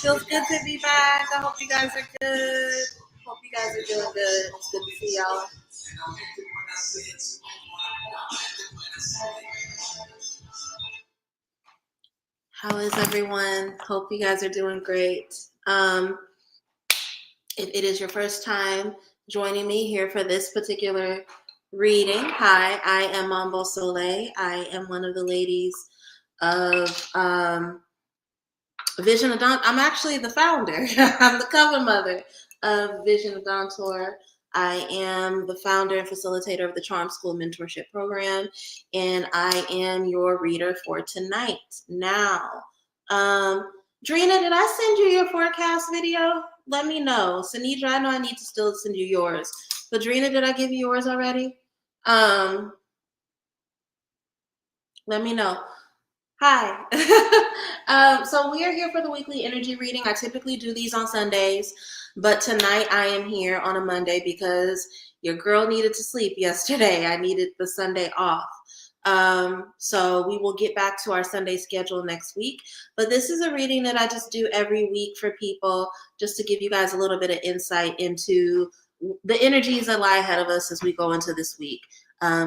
Feels good to be back. I hope you guys are good. Hope you guys are doing good. It's good to see y'all. How is everyone? Hope you guys are doing great. If it is your first time joining me here for this particular reading, hi, I am Mambo Soleil. I am one of the ladies of Vision of Dawn. I'm actually the founder. I'm the cover mother of Vision of Dawn Tour. I am the founder and facilitator of the Charm School Mentorship Program, and I am your reader for tonight. Now, Drina, did I send you your forecast video? Let me know. Sanidra, I know I need to still send you yours. But Drina, did I give you yours already? Let me know. Hi. So we are here for the weekly energy reading. I typically do these on Sundays, but tonight I am here on a Monday because your girl needed to sleep yesterday. I needed the Sunday off. So we will get back to our Sunday schedule next week, but this is a reading that I just do every week for people just to give you guys a little bit of insight into the energies that lie ahead of us as we go into this week.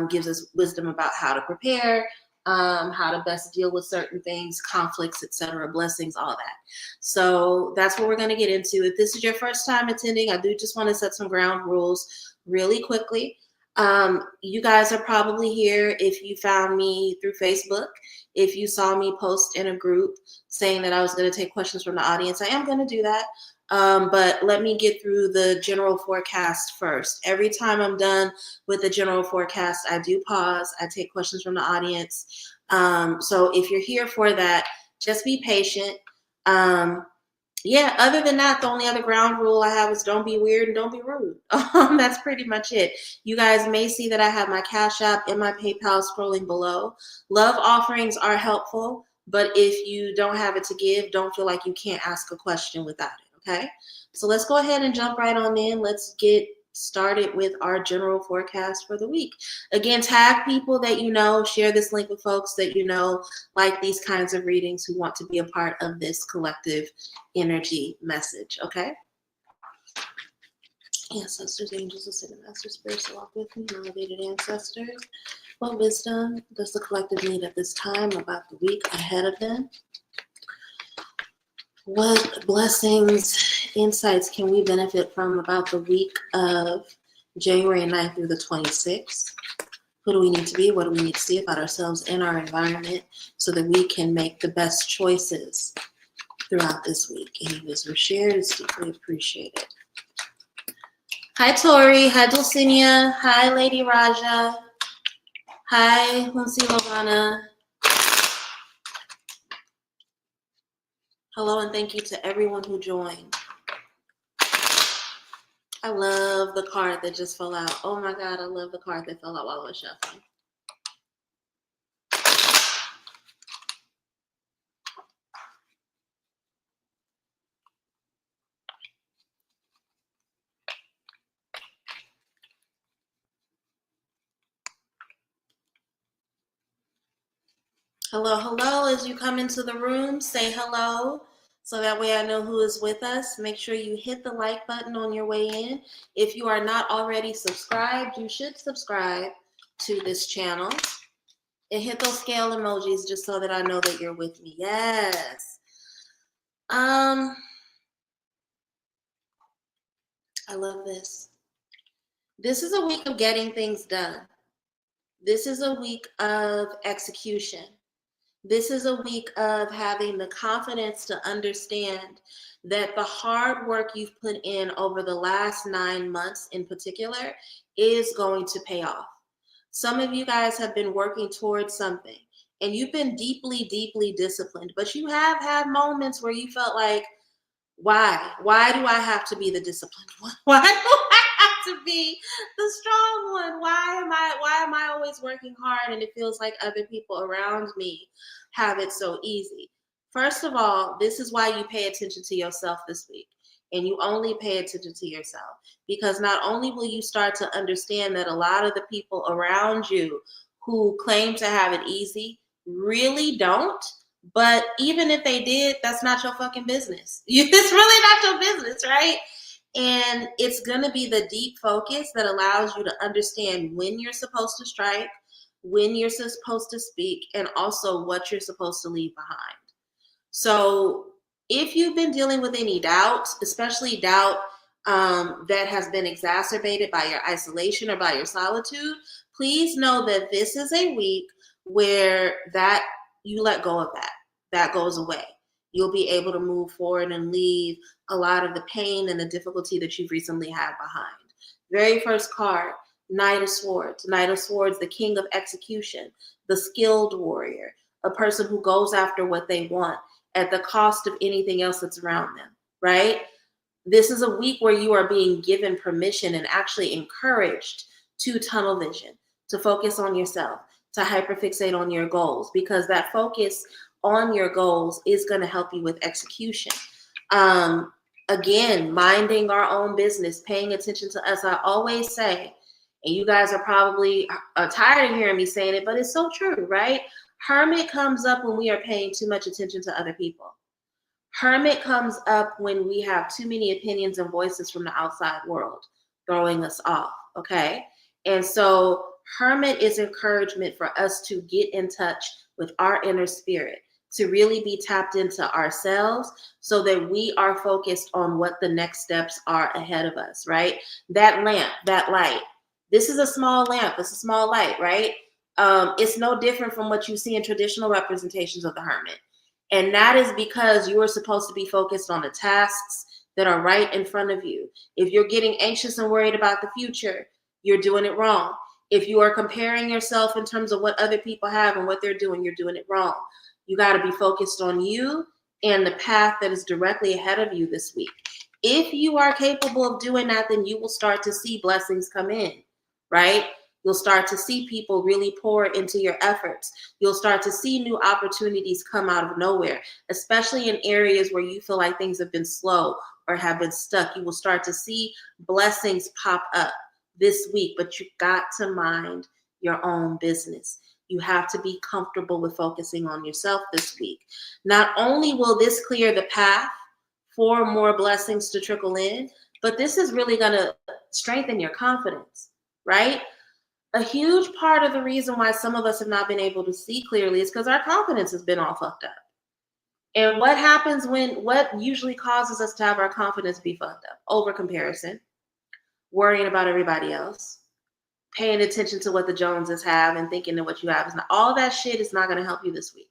Gives us wisdom about how to prepare, how to best deal with certain things, conflicts, etc., blessings, all that. So that's what we're going to get into. If this is your first time attending, I do just want to set some ground rules really quickly. You guys are probably here if you found me through Facebook. If you saw me post in a group saying that I was going to take questions from the audience, I am going to do that. But let me get through the general forecast first. Every time I'm done with the general forecast, I do pause. I take questions from the audience. So if you're here for that, just be patient. Yeah, other than that, the only other ground rule I have is don't be weird and don't be rude. That's pretty much it. You guys may see that I have my Cash App and my PayPal scrolling below. Love offerings are helpful, but if you don't have it to give, don't feel like you can't ask a question without it, okay? So let's go ahead and jump right on in. Let's get started with our general forecast for the week. Again, tag people that you know, share this link with folks that you know like these kinds of readings who want to be a part of this collective energy message, okay? Ancestors, angels, ascended masters, spirits, walk with me, elevated ancestors. What wisdom does the collective need at this time about the week ahead of them? What blessings, insights can we benefit from about the week of January 9th through the 26th? Who do we need to be? What do we need to see about ourselves and our environment so that we can make the best choices throughout this week? Any wisdom shared is deeply appreciated. Hi, Tori. Hi, Dulcinea. Hi, Lady Raja. Hi, Hunsi Lovana. Hello, and thank you to everyone who joined. I love the card that just fell out. Oh my God, I love the card that fell out while I was shuffling. Hello, hello. As you come into the room, say hello. So that way I know who is with us. Make sure you hit the like button on your way in. If you are not already subscribed, you should subscribe to this channel. And hit those scale emojis just so that I know that you're with me. Yes. I love this. This is a week of getting things done. This is a week of execution. This is a week of having the confidence to understand that the hard work you've put in over the last 9 months in particular is going to pay off. Some of you guys have been working towards something and you've been deeply, deeply disciplined, but you have had moments where you felt like, why? Why do I have to be the disciplined one? Why do I have to be the strong one? Why am I always working hard and it feels like other people around me have it so easy? First of all, this is why you pay attention to yourself this week. and you only pay attention to yourself. Because not only will you start to understand that a lot of the people around you who claim to have it easy really don't, but even if they did, that's not your fucking business. It's really not your business, right? And it's going to be the deep focus that allows you to understand when you're supposed to strike, when you're supposed to speak, and also what you're supposed to leave behind. So if you've been dealing with any doubt, especially doubt that has been exacerbated by your isolation or by your solitude, please know that this is a week where that you let go of that. That goes away. You'll be able to move forward and leave a lot of the pain and the difficulty that you've recently had behind. Very first card, Knight of Swords. Knight of Swords, the king of execution, the skilled warrior, a person who goes after what they want at the cost of anything else that's around them, right? This is a week where you are being given permission and actually encouraged to tunnel vision, to focus on yourself, to hyperfixate on your goals, because that focus on your goals is going to help you with execution. Again, minding our own business, paying attention to us. I always say, and you guys are probably tired of hearing me saying it, but it's so true, right? Hermit comes up when we are paying too much attention to other people. Hermit comes up when we have too many opinions and voices from the outside world throwing us off, okay? And so Hermit is encouragement for us to get in touch with our inner spirit, to really be tapped into ourselves so that we are focused on what the next steps are ahead of us, right? That lamp, that light. This is a small lamp. It's a small light, right? It's no different from what you see in traditional representations of the hermit. And that is because you are supposed to be focused on the tasks that are right in front of you. If you're getting anxious and worried about the future, you're doing it wrong. If you are comparing yourself in terms of what other people have and what they're doing, you're doing it wrong. You got to be focused on you and the path that is directly ahead of you this week. If you are capable of doing that, then you will start to see blessings come in, right? You'll start to see people really pour into your efforts. You'll start to see new opportunities come out of nowhere, especially in areas where you feel like things have been slow or have been stuck. You will start to see blessings pop up this week, but you got to mind your own business. You have to be comfortable with focusing on yourself this week. Not only will this clear the path for more blessings to trickle in, but this is really going to strengthen your confidence, right? A huge part of the reason why some of us have not been able to see clearly is because our confidence has been all fucked up. And what usually causes us to have our confidence be fucked up? Over comparison, worrying about everybody else, paying attention to what the Joneses have and thinking that what you have is not. All that shit is not going to help you this week.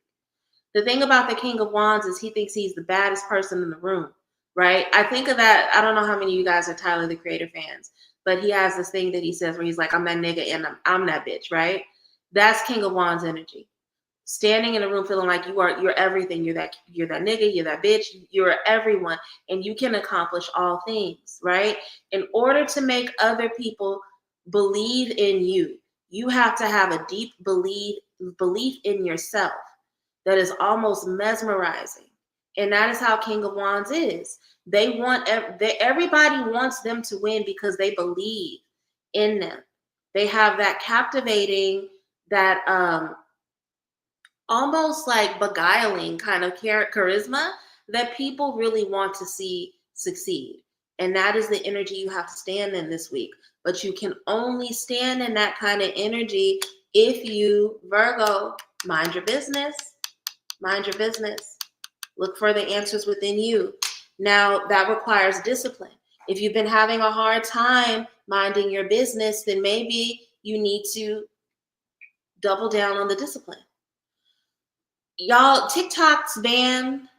The thing about the King of Wands is he thinks he's the baddest person in the room, right? I think of that. I don't know how many of you guys are Tyler, the Creator fans, but he has this thing that he says where he's like, I'm that nigga and I'm that bitch, right? That's King of Wands energy. Standing in a room feeling like you're everything. You're that nigga, you're that bitch, you're everyone, and you can accomplish all things, right? In order to make other people believe in you, you have to have a deep belief in yourself that is almost mesmerizing. And that is how King of Wands is. Everybody wants them to win because they believe in them. They have that captivating, that almost like beguiling kind of charisma that people really want to see succeed. And that is the energy you have to stand in this week. But you can only stand in that kind of energy if you, Virgo, mind your business. Mind your business. Look for the answers within you. Now, that requires discipline. If you've been having a hard time minding your business, then maybe you need to double down on the discipline. Y'all, TikTok's ban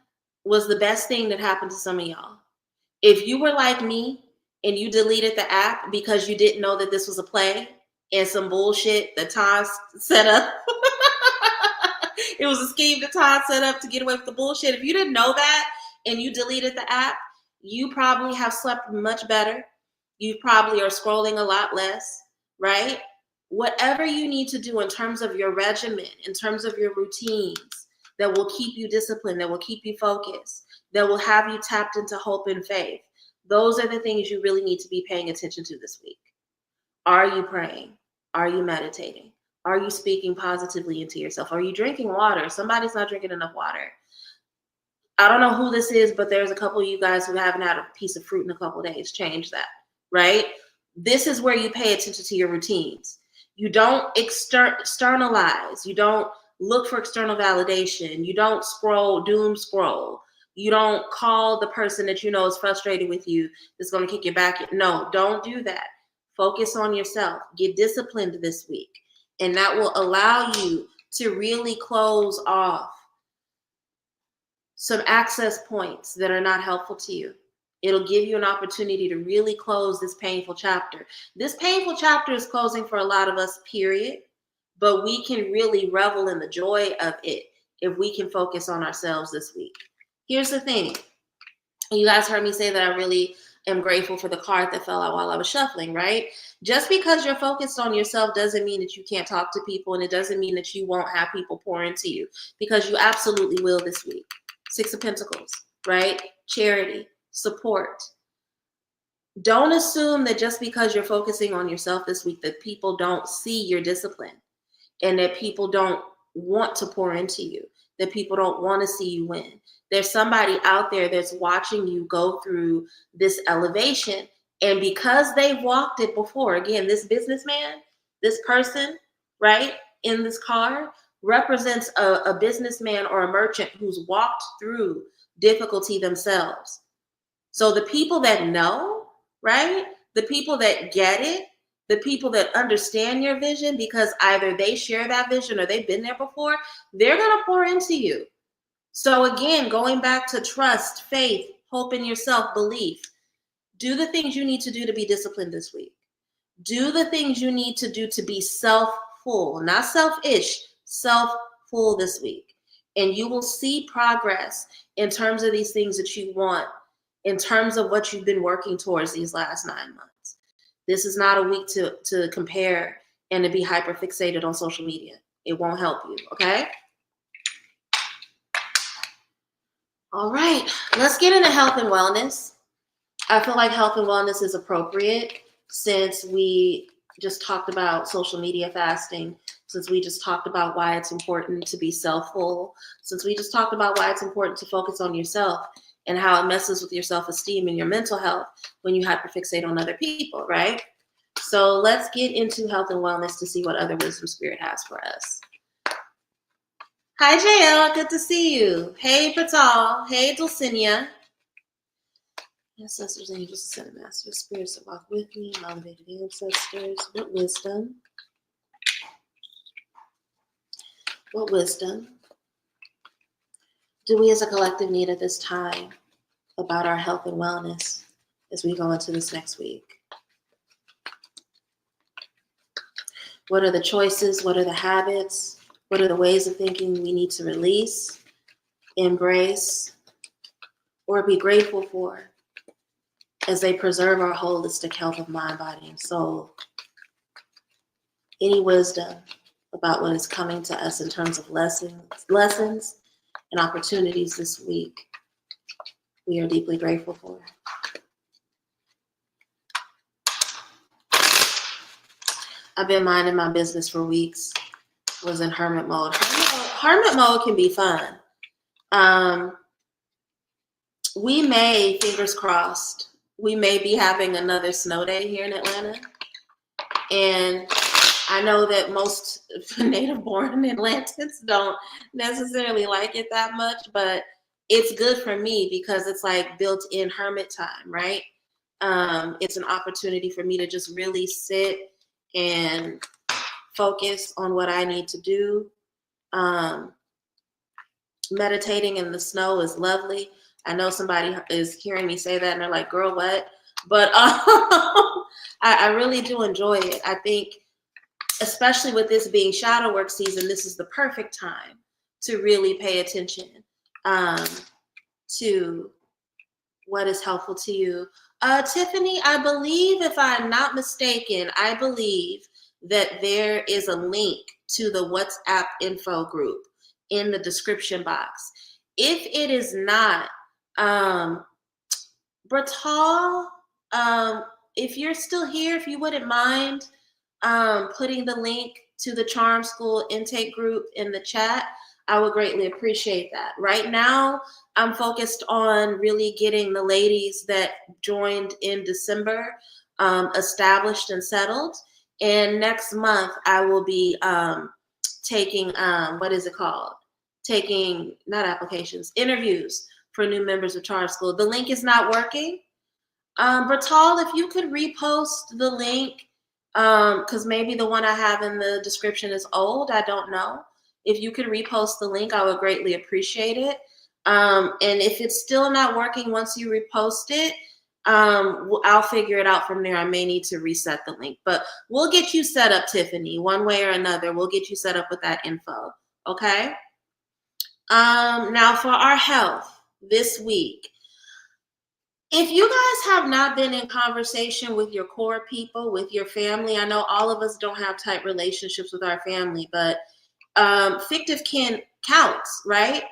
was the best thing that happened to some of y'all. If you were like me and you deleted the app because you didn't know that this was a play and some bullshit that Todd set up, it was a scheme that Todd set up to get away with the bullshit. If you didn't know that and you deleted the app, you probably have slept much better. You probably are scrolling a lot less, right? Whatever you need to do in terms of your regimen, in terms of your routines that will keep you disciplined, that will keep you focused, that will have you tapped into hope and faith. Those are the things you really need to be paying attention to this week. Are you praying? Are you meditating? Are you speaking positively into yourself? Are you drinking water? Somebody's not drinking enough water. I don't know who this is, but there's a couple of you guys who haven't had a piece of fruit in a couple of days. Change that, right? This is where you pay attention to your routines. You don't externalize. You don't look for external validation. You don't doom scroll. You don't call the person that you know is frustrated with you that's going to kick your back. No, don't do that. Focus on yourself. Get disciplined this week. And that will allow you to really close off some access points that are not helpful to you. It'll give you an opportunity to really close this painful chapter. This painful chapter is closing for a lot of us, period. But we can really revel in the joy of it if we can focus on ourselves this week. Here's the thing. You guys heard me say that I really am grateful for the card that fell out while I was shuffling, right? Just because you're focused on yourself doesn't mean that you can't talk to people, and it doesn't mean that you won't have people pour into you, because you absolutely will this week. Six of Pentacles, right? Charity, support. Don't assume that just because you're focusing on yourself this week that people don't see your discipline and that people don't want to pour into you, that people don't want to see you win. There's somebody out there that's watching you go through this elevation, and because they've walked it before, again, this businessman, this person, right, in this card, represents a businessman or a merchant who's walked through difficulty themselves. So the people that know, right, the people that get it, the people that understand your vision, because either they share that vision or they've been there before, they're going to pour into you. So again, going back to trust, faith, hope in yourself, belief, do the things you need to do to be disciplined this week. Do the things you need to do to be self-full, not selfish, self-full this week. And you will see progress in terms of these things that you want, in terms of what you've been working towards these last 9 months. This is not a week to compare and to be hyper fixated on social media. It won't help you, okay? All right, let's get into health and wellness. I feel like health and wellness is appropriate since we just talked about social media fasting, since we just talked about why it's important to be self-full, since we just talked about why it's important to focus on yourself and how it messes with your self-esteem and your mental health when you hyperfixate on other people, right? So let's get into health and wellness to see what other wisdom spirit has for us. Hi, JL. Good to see you. Hey, Patal. Hey, Dulcinea. Ancestors, angels, ascended masters, spirits that walk with me, elevated ancestors. What wisdom? What wisdom do we as a collective need at this time about our health and wellness as we go into this next week? What are the choices? What are the habits? What are the ways of thinking we need to release, embrace, or be grateful for as they preserve our holistic health of mind, body, and soul? Any wisdom about what is coming to us in terms of lessons and opportunities this week, we are deeply grateful for. I've been minding my business for weeks, was in hermit mode. Hermit mode can be fun. We may, fingers crossed, we may be having another snow day here in Atlanta. And I know that most native-born Atlantans don't necessarily like it that much, but it's good for me because it's like built-in hermit time, right? It's an opportunity for me to just really sit and focus on what I need to do. Meditating in the snow is lovely. I know somebody is hearing me say that and they're like, girl, what? But I really do enjoy it. I think, especially with this being shadow work season, this is the perfect time to really pay attention to what is helpful to you. Tiffany, I believe, if I'm not mistaken, I believe that there is a link to the WhatsApp info group in the description box. If it is not, Bertal, if you're still here, if you wouldn't mind putting the link to the Charm School intake group in the chat, I would greatly appreciate that. Right now, I'm focused on really getting the ladies that joined in December established and settled. And next month, I will be taking, what is it called? Taking, not applications, interviews for new members of Charm School. The link is not working. Bertal, if you could repost the link, because maybe the one I have in the description is old, I don't know. If you could repost the link, I would greatly appreciate it. And if it's still not working once you repost it, I'll figure it out from there. I may need to reset the link, but we'll get you set up, Tiffany, one way or another. We'll get you set up with that info. Okay. Now for our health this week. If you guys have not been in conversation with your core people, with your family, I know all of us don't have tight relationships with our family, but fictive kin counts, right?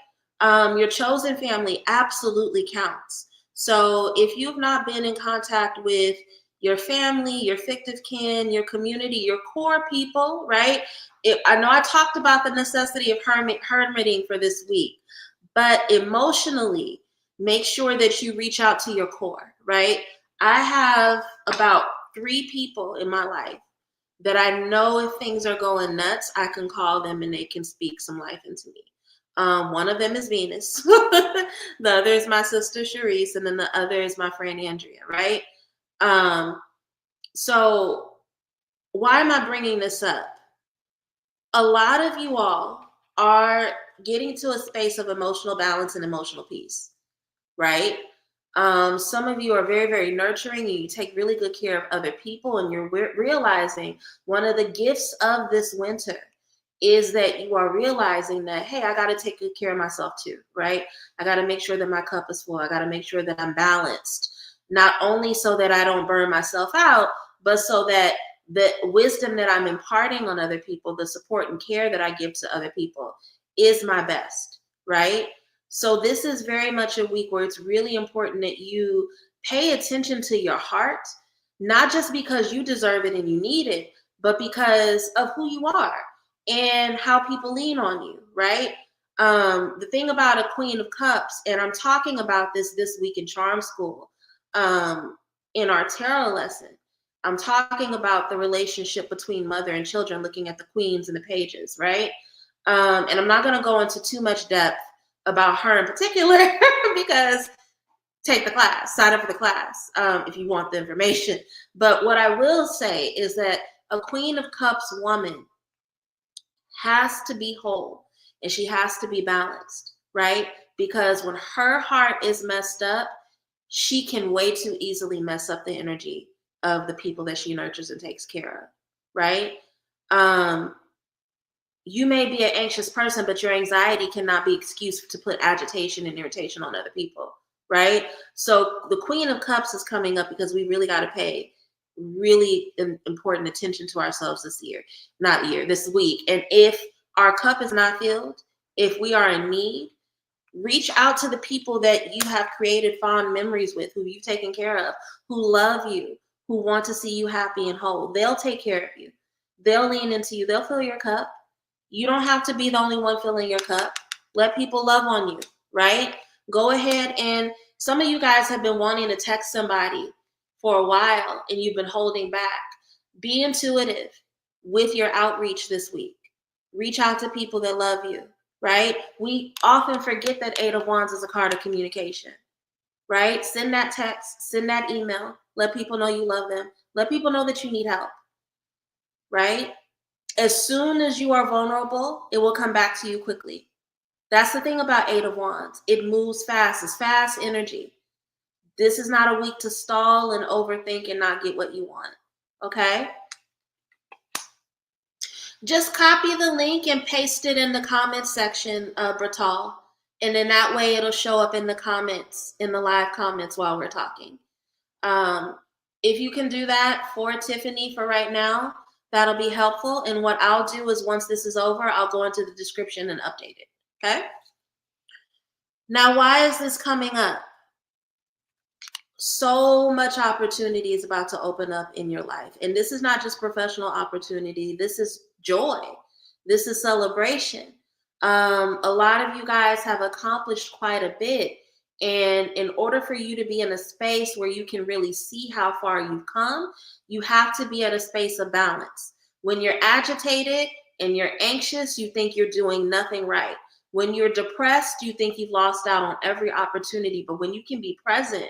Your chosen family absolutely counts. So if you've not been in contact with your family, your fictive kin, your community, your core people, right? I know I talked about the necessity of hermiting for this week, but emotionally, make sure that you reach out to your core, right? I have about 3 people in my life that I know if things are going nuts, I can call them and they can speak some life into me. One of them is Venus. The other is my sister Sharice, and then the other is my friend Andrea, right? So why am I bringing this up? A lot of you all are getting to a space of emotional balance and emotional peace, right? Some of you are very, very nurturing and you take really good care of other people, and you're realizing one of the gifts of this winter is that you are realizing that, hey, I got to take good care of myself too, right? I got to make sure that my cup is full. I got to make sure that I'm balanced, not only so that I don't burn myself out, but so that the wisdom that I'm imparting on other people, the support and care that I give to other people is my best, right? So this is very much a week where it's really important that you pay attention to your heart, not just because you deserve it and you need it, but because of who you are and how people lean on you, right? The thing about a Queen of Cups, and I'm talking about this week in Charm School, in our tarot lesson, I'm talking about the relationship between mother and children, looking at the queens and the pages, right? And I'm not going to go into too much depth about her in particular because take the class, sign up for the class if you want the information. But what I will say is that a Queen of Cups woman has to be whole and she has to be balanced, right? Because when her heart is messed up, she can way too easily mess up the energy of the people that she nurtures and takes care of, right? You may be an anxious person, but your anxiety cannot be excused to put agitation and irritation on other people, right? So the Queen of Cups is coming up because we really got to pay really important attention to ourselves this week. And if our cup is not filled, if we are in need, reach out to the people that you have created fond memories with, who you've taken care of, who love you, who want to see you happy and whole. They'll take care of you. They'll lean into you. They'll fill your cup. You don't have to be the only one filling your cup. Let people love on you, right? Go ahead, and some of you guys have been wanting to text somebody for a while and you've been holding back. Be intuitive with your outreach this week. Reach out to people that love you, right? We often forget that 8 of Wands is a card of communication, right? Send that text, send that email. Let people know you love them. Let people know that you need help, right? As soon as you are vulnerable, it will come back to you quickly. That's the thing about 8 of Wands. It moves fast. It's fast energy. This is not a week to stall and overthink and not get what you want, okay? Just copy the link and paste it in the comments section, Bertal. And then that way it'll show up in the comments, in the live comments while we're talking. If you can do that for Tiffany for right now, that'll be helpful. And what I'll do is once this is over, I'll go into the description and update it, okay? Now, why is this coming up? So much opportunity is about to open up in your life. And this is not just professional opportunity. This is joy. This is celebration. A lot of you guys have accomplished quite a bit. And in order for you to be in a space where you can really see how far you've come, you have to be at a space of balance. When you're agitated and you're anxious, you think you're doing nothing right. When you're depressed, you think you've lost out on every opportunity. But when you can be present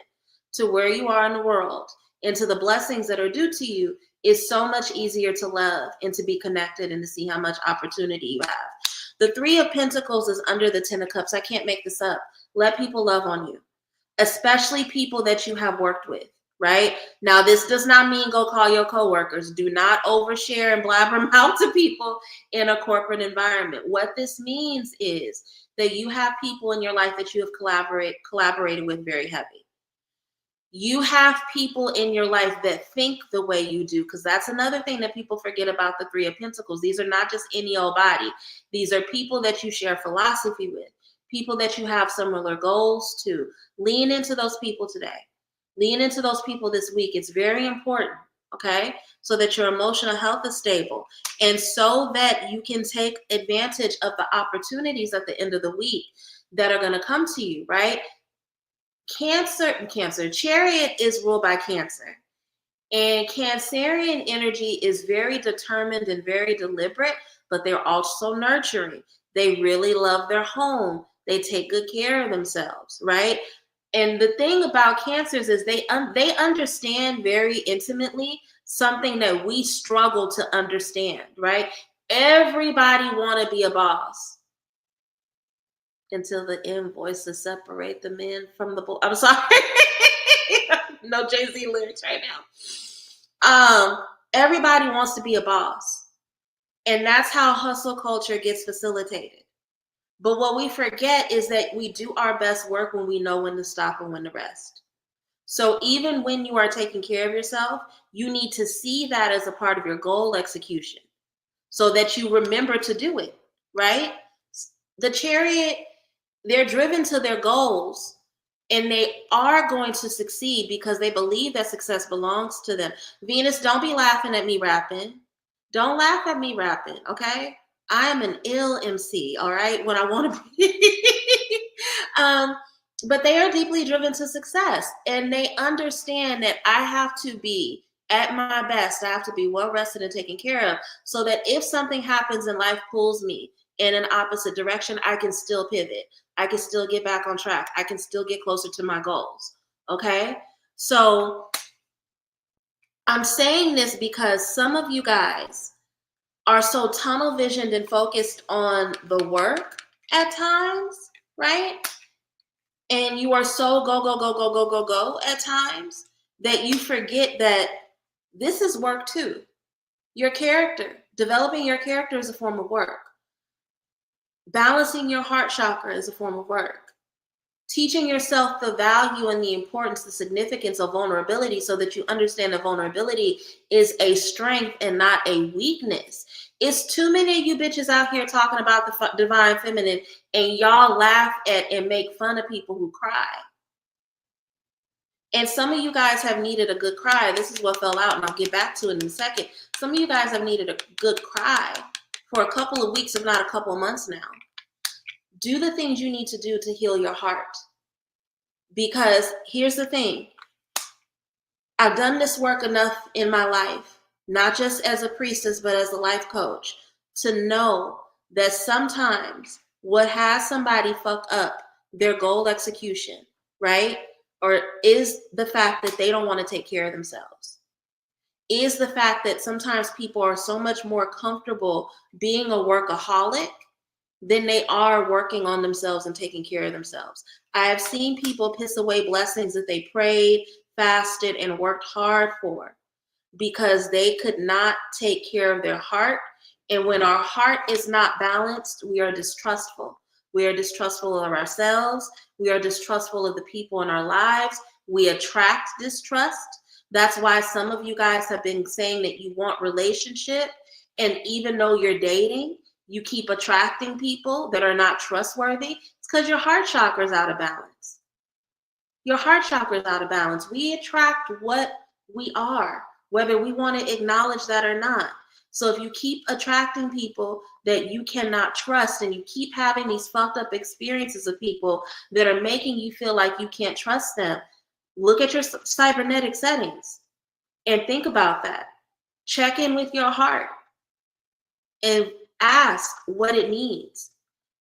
to where you are in the world and to the blessings that are due to you, it's so much easier to love and to be connected and to see how much opportunity you have. The Three of Pentacles is under the Ten of Cups. I can't make this up. Let people love on you, especially people that you have worked with, right? Now, this does not mean go call your coworkers. Do not overshare and blabber mouth to people in a corporate environment. What this means is that you have people in your life that you have collaborated with very heavy. You have people in your life that think the way you do, because that's another thing that people forget about the Three of Pentacles. These are not just any old body. These are people that you share philosophy with, people that you have similar goals to. Lean into those people today. Lean into those people this week. It's very important, okay? So that your emotional health is stable and so that you can take advantage of the opportunities at the end of the week that are going to come to you, right? Cancer, Chariot is ruled by Cancer. And Cancerian energy is very determined and very deliberate, but they're also nurturing. They really love their home. They take good care of themselves, right? And the thing about Cancers is they understand very intimately something that we struggle to understand, right? Everybody want to be a boss until the invoices separate the men from the boy. I'm sorry. No Jay-Z lyrics right now. Everybody wants to be a boss. And that's how hustle culture gets facilitated. But what we forget is that we do our best work when we know when to stop and when to rest. So even when you are taking care of yourself, you need to see that as a part of your goal execution so that you remember to do it, right? The Chariot, they're driven to their goals and they are going to succeed because they believe that success belongs to them. Venus, don't be laughing at me rapping. Don't laugh at me rapping, okay? I am an ill MC, all right, when I want to be. But they are deeply driven to success and they understand that I have to be at my best. I have to be well rested and taken care of so that if something happens and life pulls me in an opposite direction, I can still pivot. I can still get back on track. I can still get closer to my goals. Okay. So I'm saying this because some of you guys are so tunnel visioned and focused on the work at times, right? And you are so go at times that you forget that this is work too. Your character, developing your character is a form of work. Balancing your heart chakra is a form of work. Teaching yourself the value and the importance, the significance of vulnerability so that you understand that vulnerability is a strength and not a weakness. It's too many of you bitches out here talking about the divine feminine and y'all laugh at and make fun of people who cry. And some of you guys have needed a good cry. This is what fell out, and I'll get back to it in a second. Some of you guys have needed a good cry for a couple of weeks, if not a couple of months now. Do the things you need to do to heal your heart. Because here's the thing. I've done this work enough in my life, not just as a priestess, but as a life coach, to know that sometimes what has somebody fuck up their goal execution, right? Or is the fact that they don't want to take care of themselves. Is the fact that sometimes people are so much more comfortable being a workaholic than they are working on themselves and taking care of themselves. I have seen people piss away blessings that they prayed, fasted, and worked hard for because they could not take care of their heart. And when our heart is not balanced, we are distrustful. We are distrustful of ourselves. We are distrustful of the people in our lives. We attract distrust. That's why some of you guys have been saying that you want relationship. And even though you're dating, you keep attracting people that are not trustworthy. It's because your heart chakra is out of balance. Your heart chakra is out of balance. We attract what we are, whether we want to acknowledge that or not. So if you keep attracting people that you cannot trust and you keep having these fucked up experiences of people that are making you feel like you can't trust them, look at your cybernetic settings and think about that. Check in with your heart and ask what it needs.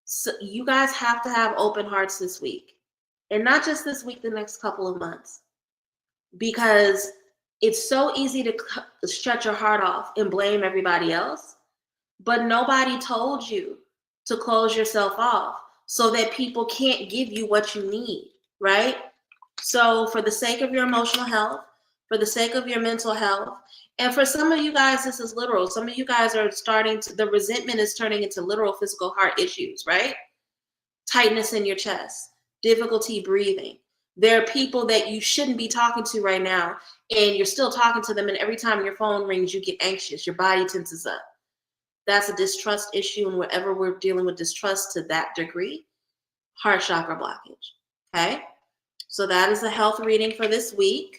So you guys have to have open hearts this week. And not just this week, the next couple of months. Because it's so easy to shut your heart off and blame everybody else. But nobody told you to close yourself off so that people can't give you what you need, right? So for the sake of your emotional health, for the sake of your mental health, and for some of you guys, this is literal. Some of you guys are the resentment is turning into literal physical heart issues, right? Tightness in your chest, difficulty breathing. There are people that you shouldn't be talking to right now, and you're still talking to them, and every time your phone rings, you get anxious, your body tenses up. That's a distrust issue, and wherever we're dealing with distrust to that degree, heart chakra blockage, okay? So that is a health reading for this week.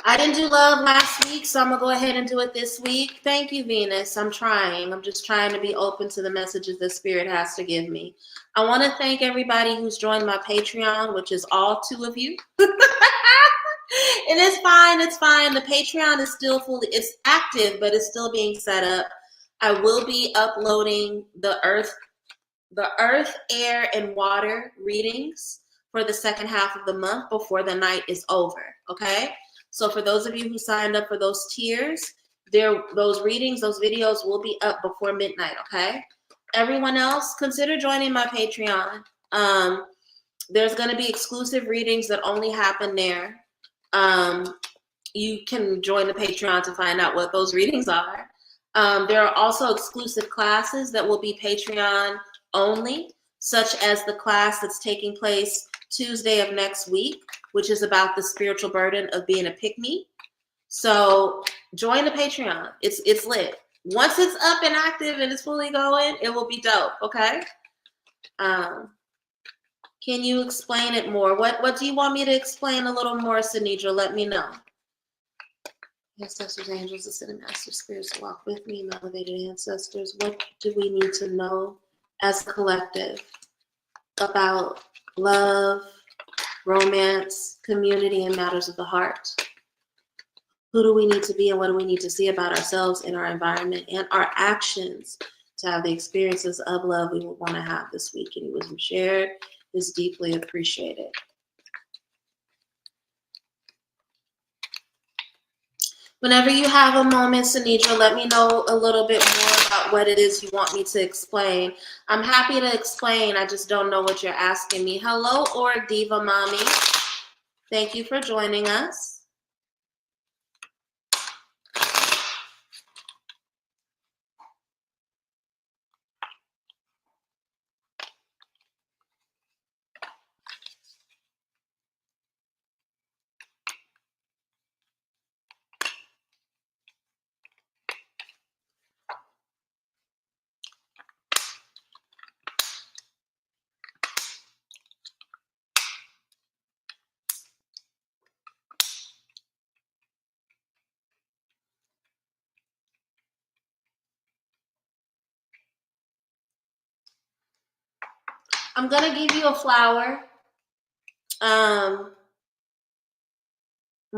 I didn't do love last week, so I'm going to go ahead and do it this week. Thank you, Venus. I'm trying. I'm just trying to be open to the messages that Spirit has to give me. I want to thank everybody who's joined my Patreon, which is all 2 of you. And it's fine. It's fine. The Patreon is still it's active, but it's still being set up. I will be uploading the earth, air, and water readings for the second half of the month before the night is over, okay? So for those of you who signed up for those tiers, those readings, those videos will be up before midnight, okay? Everyone else, consider joining my Patreon. There's going to be exclusive readings that only happen there. You can join the Patreon to find out what those readings are. There are also exclusive classes that will be Patreon only, such as the class that's taking place Tuesday of next week, which is about the spiritual burden of being a pick-me. So join the Patreon. It's lit. Once it's up and active and it's fully going, it will be dope, okay? Can you explain it more? What do you want me to explain a little more, Sinidra? Let me know. Ancestors, angels, ascended masters, spirits walk with me, elevated ancestors. What do we need to know as a collective about love, romance, community, and matters of the heart? Who do we need to be and what do we need to see about ourselves and our environment and our actions to have the experiences of love we would want to have this week? Any wisdom shared is deeply appreciated. Whenever you have a moment, Sinidra, let me know a little bit more about what it is you want me to explain. I'm happy to explain. I just don't know what you're asking me. Hello, Org Diva Mommy. Thank you for joining us. I'm going to give you a flower. I'm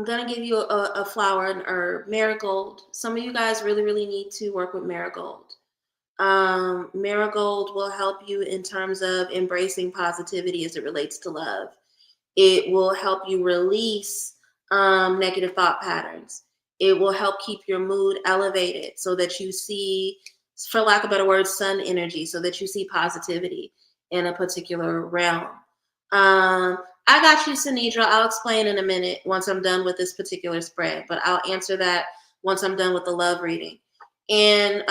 going to give you a flower, an herb, marigold. Some of you guys really, really need to work with marigold. Marigold will help you in terms of embracing positivity as it relates to love. It will help you release negative thought patterns. It will help keep your mood elevated so that you see, for lack of better words, sun energy, so that you see positivity in a particular realm. I got you, Sinidra. I'll explain in a minute once I'm done with this particular spread, but I'll answer that once I'm done with the love reading. And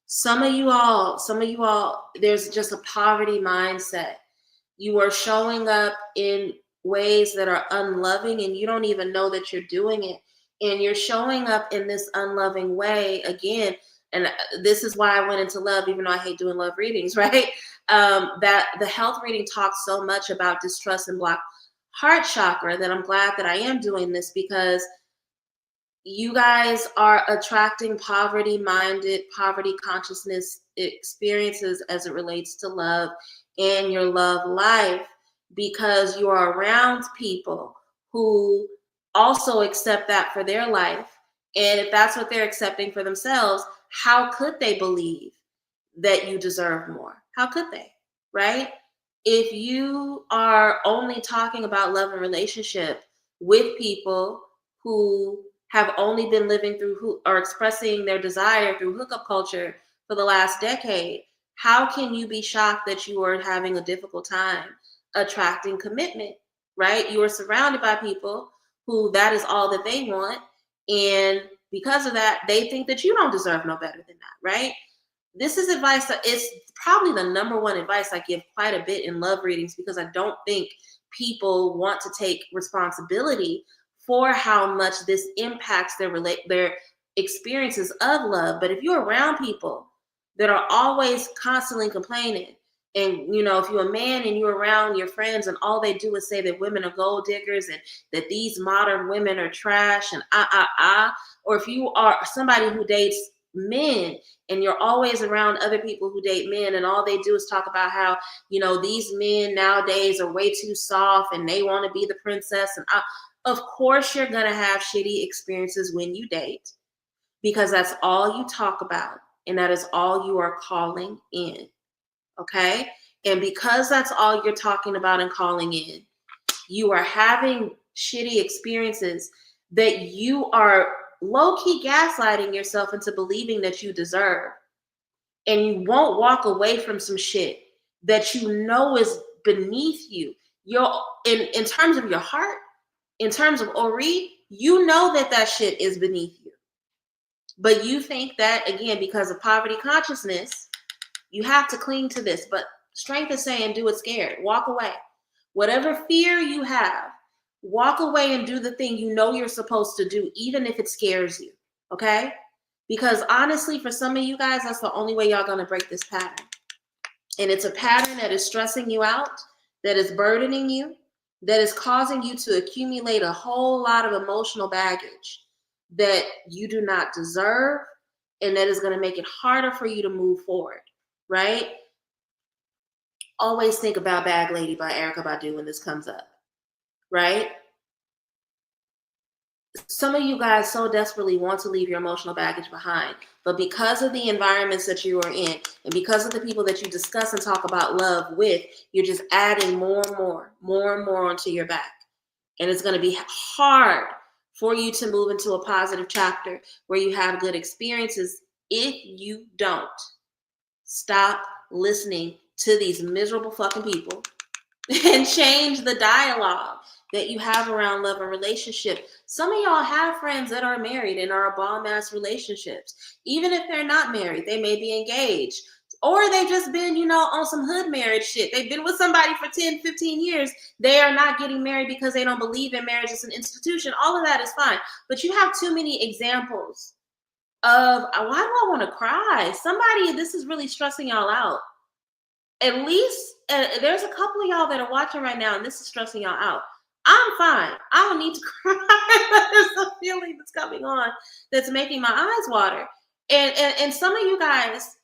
some of you all, there's just a poverty mindset. You are showing up in ways that are unloving and you don't even know that you're doing it. And you're showing up in this unloving way again. And this is why I went into love, even though I hate doing love readings, right? that the health reading talks so much about distrust and blocked heart chakra that I'm glad that I am doing this, because you guys are attracting poverty minded, poverty consciousness experiences as it relates to love and your love life, because you are around people who also accept that for their life. And if that's what they're accepting for themselves, how could they believe that you deserve more? How could they? Right? If you are only talking about love and relationship with people who have only been living through who are expressing their desire through hookup culture for the last decade, how can you be shocked that you are having a difficult time attracting commitment? Right? You are surrounded by people who that is all that they want, and because of that they think that you don't deserve no better than that. Right? This is advice that is probably the number one advice I give quite a bit in love readings, because I don't think people want to take responsibility for how much this impacts their experiences of love. But if you're around people that are always constantly complaining, and if you're a man and you're around your friends and all they do is say that women are gold diggers and that these modern women are trash and or if you are somebody who dates men and you're always around other people who date men and all they do is talk about how these men nowadays are way too soft and they want to be the princess, and of course you're going to have shitty experiences when you date, because that's all you talk about and that is all you are calling in. Okay? And because that's all you're talking about and calling in, you are having shitty experiences that you are low-key gaslighting yourself into believing that you deserve. And you won't walk away from some shit that you know is beneath you. You're in terms of your heart, in terms of Ori, you know that shit is beneath you. But you think that, again, because of poverty consciousness, you have to cling to this. But strength is saying, do it scared. Walk away. Whatever fear you have, walk away and do the thing you know you're supposed to do, even if it scares you. Okay? Because honestly, for some of you guys, that's the only way y'all gonna break this pattern. And it's a pattern that is stressing you out, that is burdening you, that is causing you to accumulate a whole lot of emotional baggage that you do not deserve, and that is gonna make it harder for you to move forward, right? Always think about Bag Lady by Erykah Badu when this comes up, right? Some of you guys so desperately want to leave your emotional baggage behind, but because of the environments that you are in and because of the people that you discuss and talk about love with, you're just adding more and more onto your back. And it's going to be hard for you to move into a positive chapter where you have good experiences if you don't stop listening to these miserable fucking people and change the dialogue that you have around love and relationship. Some of y'all have friends that are married and are bomb ass relationships. Even if they're not married, they may be engaged. Or they've just been, on some hood marriage shit. They've been with somebody for 10, 15 years. They are not getting married because they don't believe in marriage as an institution. All of that is fine. But you have too many examples of, why do I want to cry? Somebody, this is really stressing y'all out. At least there's a couple of y'all that are watching right now and this is stressing y'all out. I'm fine. I don't need to cry. There's a feeling that's coming on that's making my eyes water. And some of you guys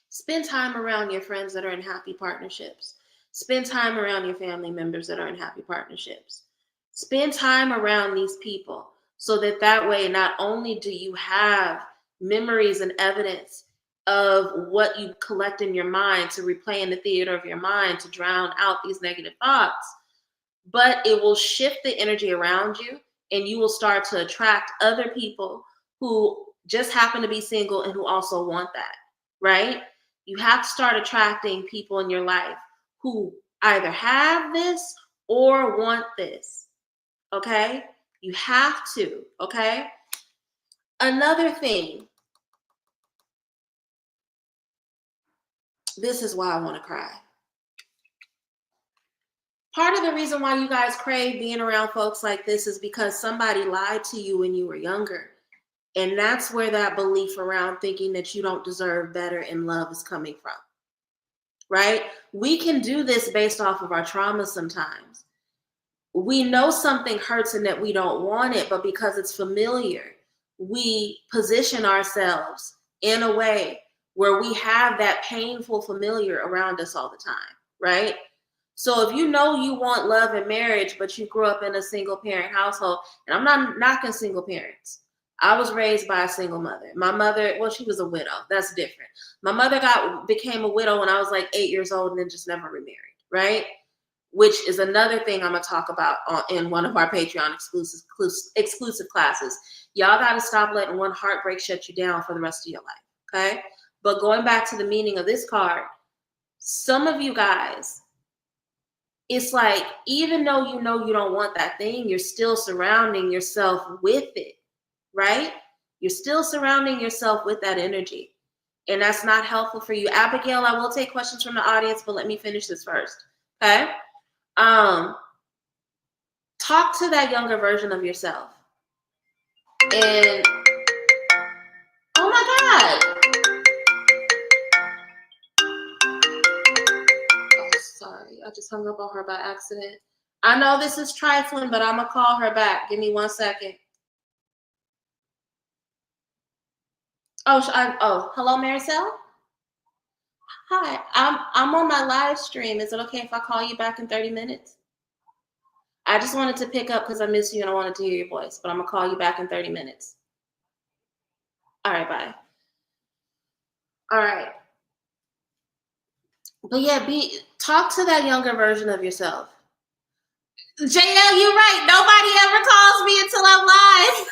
spend time around your friends that are in happy partnerships. Spend time around your family members that are in happy partnerships. Spend time around these people so that way, not only do you have memories and evidence of what you collect in your mind to replay in the theater of your mind to drown out these negative thoughts, but it will shift the energy around you and you will start to attract other people who just happen to be single and who also want that, right? You have to start attracting people in your life who either have this or want this, okay? You have to, okay? Another thing, this is why I want to cry. Part of the reason why you guys crave being around folks like this is because somebody lied to you when you were younger. And that's where that belief around thinking that you don't deserve better in love is coming from, right? We can do this based off of our trauma sometimes. We know something hurts and that we don't want it, but because it's familiar, we position ourselves in a way where we have that painful familiar around us all the time, right? So if you know you want love and marriage, but you grew up in a single parent household, and I'm not knocking single parents. I was raised by a single mother. My mother, well, she was a widow. That's different. My mother became a widow when I was like 8 years old and then just never remarried, right? Which is another thing I'm gonna talk about in one of our Patreon exclusive classes. Y'all gotta stop letting one heartbreak shut you down for the rest of your life, okay? But going back to the meaning of this card, some of you guys, it's like, even though you know you don't want that thing, you're still surrounding yourself with it, right? You're still surrounding yourself with that energy. And that's not helpful for you. Abigail, I will take questions from the audience, but let me finish this first, okay? Talk to that younger version of yourself. And oh my God. Oh, sorry. I just hung up on her by accident. I know this is trifling, but I'm gonna call her back. Give me 1 second. Hello, Maricel? Hi, I'm on my live stream. Is it okay if I call you back in 30 minutes? I just wanted to pick up because I miss you and I wanted to hear your voice, but I'm gonna call you back in 30 minutes. All right, bye. All right. But yeah, talk to that younger version of yourself. JL, you're right. Nobody ever calls me until I'm live.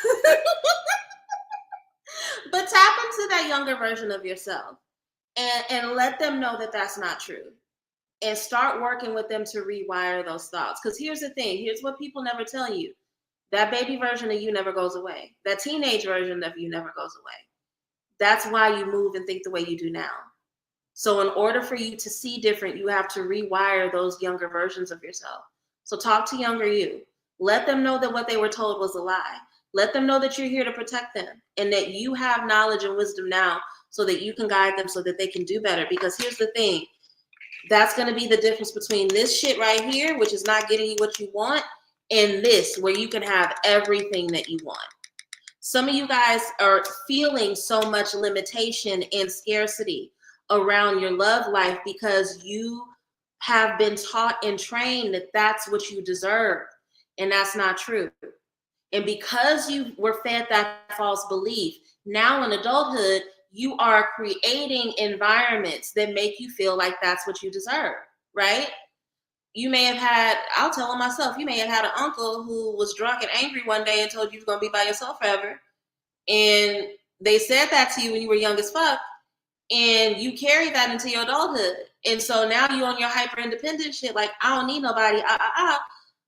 But tap into that younger version of yourself and let them know that that's not true. And start working with them to rewire those thoughts. Because here's the thing. Here's what people never tell you. That baby version of you never goes away. That teenage version of you never goes away. That's why you move and think the way you do now. So in order for you to see different, you have to rewire those younger versions of yourself. So talk to younger you. Let them know that what they were told was a lie. Let them know that you're here to protect them and that you have knowledge and wisdom now so that you can guide them so that they can do better. Because here's the thing. That's going to be the difference between this shit right here, which is not getting you what you want, and this, where you can have everything that you want. Some of you guys are feeling so much limitation and scarcity around your love life because you have been taught and trained that that's what you deserve, and that's not true. And because you were fed that false belief, now in adulthood, you are creating environments that make you feel like that's what you deserve, right? You may have had, I'll tell on myself, you may have had an uncle who was drunk and angry one day and told you you're going to be by yourself forever. And they said that to you when you were young as fuck. And you carry that into your adulthood. And so now you're on your hyper independent shit, like, I don't need nobody,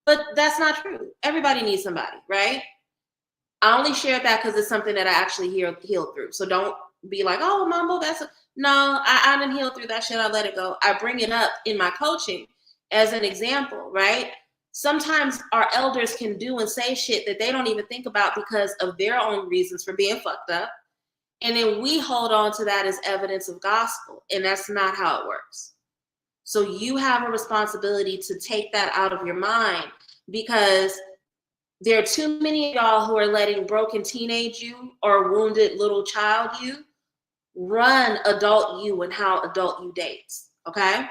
But that's not true. Everybody needs somebody, right? I only shared that because it's something that I actually healed through. So don't be like, oh, Mambo, no, I didn't heal through that shit. I let it go. I bring it up in my coaching as an example, right? Sometimes our elders can do and say shit that they don't even think about because of their own reasons for being fucked up. And then we hold on to that as evidence of gospel. And that's not how it works. So you have a responsibility to take that out of your mind, because there are too many of y'all who are letting broken teenage you or wounded little child you run adult you and how adult you dates, okay?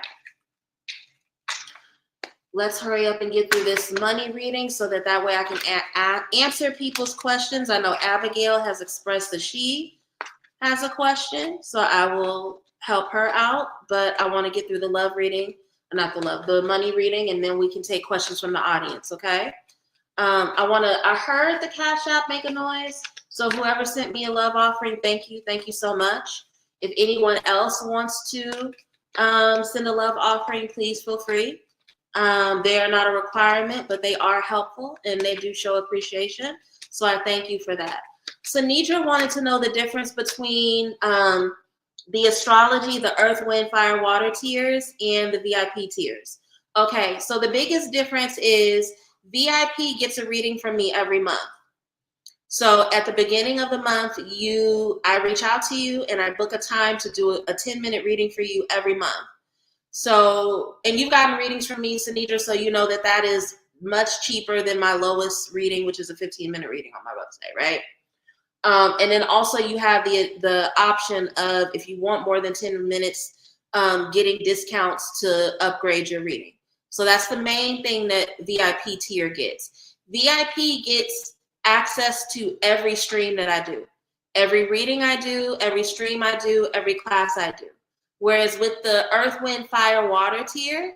Let's hurry up and get through this money reading so that way I can answer people's questions. I know Abigail has expressed that she has a question, so I will help her out, but I want to get through the love reading, the money reading, and then we can take questions from the audience, okay? I heard the Cash App make a noise, so whoever sent me a love offering, thank you so much. If anyone else wants to send a love offering, please feel free. They are not a requirement, but they are helpful and they do show appreciation, so I thank you for that. So Nidra wanted to know the difference between the astrology, the earth, wind, fire, water tiers, and the VIP tiers. Okay, so the biggest difference is VIP gets a reading from me every month. So at the beginning of the month, I reach out to you and I book a time to do a 10-minute reading for you every month. So, and you've gotten readings from me, Sanidra, so you know that is much cheaper than my lowest reading, which is a 15-minute reading on my website, right? And then also you have the option of, if you want more than 10 minutes, getting discounts to upgrade your reading. So that's the main thing that VIP tier gets. VIP gets access to every stream that I do. Every reading I do, every stream I do, every class I do. Whereas with the Earth, Wind, Fire, Water tier,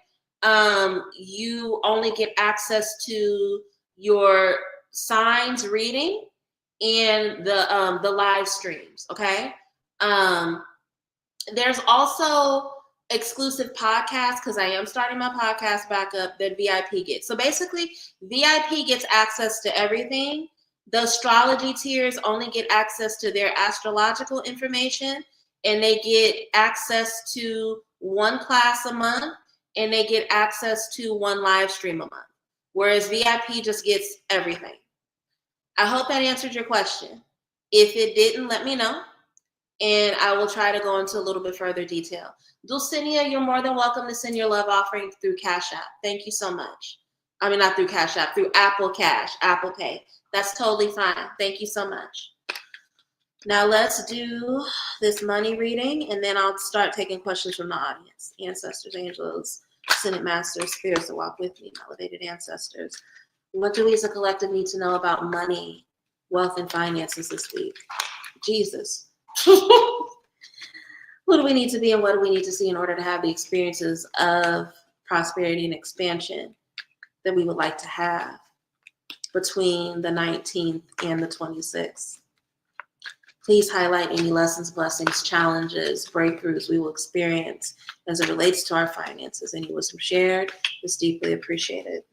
you only get access to your signs reading and the live streams. Okay. There's also exclusive podcasts, because I am starting my podcast back up, that VIP gets. So basically, VIP gets access to everything. The astrology tiers only get access to their astrological information, and they get access to one class a month, and they get access to one live stream a month. Whereas VIP just gets everything. I hope that answered your question. If it didn't, let me know, and I will try to go into a little bit further detail. Dulcinea, you're more than welcome to send your love offering through Cash App. Thank you so much. I mean, not through Cash App, through Apple Cash, Apple Pay. That's totally fine. Thank you so much. Now let's do this money reading, and then I'll start taking questions from the audience. Ancestors, angels, Senate masters, spirits that walk with me, elevated ancestors. What do we as a collective need to know about money, wealth, and finances this week? Jesus. Who do we need to be and what do we need to see in order to have the experiences of prosperity and expansion that we would like to have between the 19th and the 26th? Please highlight any lessons, blessings, challenges, breakthroughs we will experience as it relates to our finances. Any wisdom shared is deeply appreciated.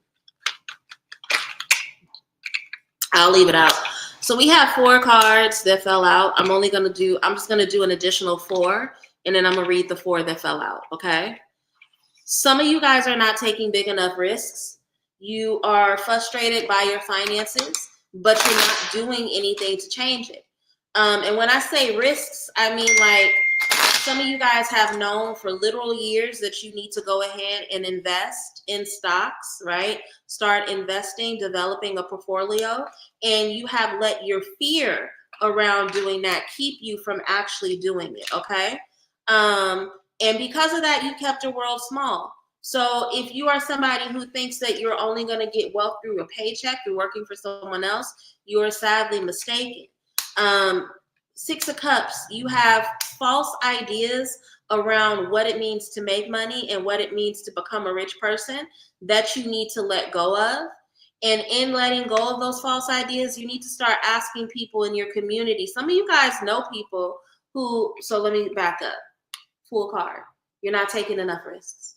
I'll leave it out. So we have 4 cards that fell out. I'm just gonna do an additional 4, and then I'm gonna read the 4 that fell out, okay? Some of you guys are not taking big enough risks. You are frustrated by your finances, but you're not doing anything to change it. And when I say risks, I mean like some of you guys have known for literal years that you need to go ahead and invest in stocks, right? Start investing, developing a portfolio, and you have let your fear around doing that keep you from actually doing it, okay? And because of that, you kept your world small. So if you are somebody who thinks that you're only going to get wealth through a paycheck, through working for someone else, you are sadly mistaken. 6 of Cups, you have false ideas around what it means to make money and what it means to become a rich person that you need to let go of. And in letting go of those false ideas, you need to start asking people in your community. Some of you guys know people who, so let me back up. Full card. You're not taking enough risks.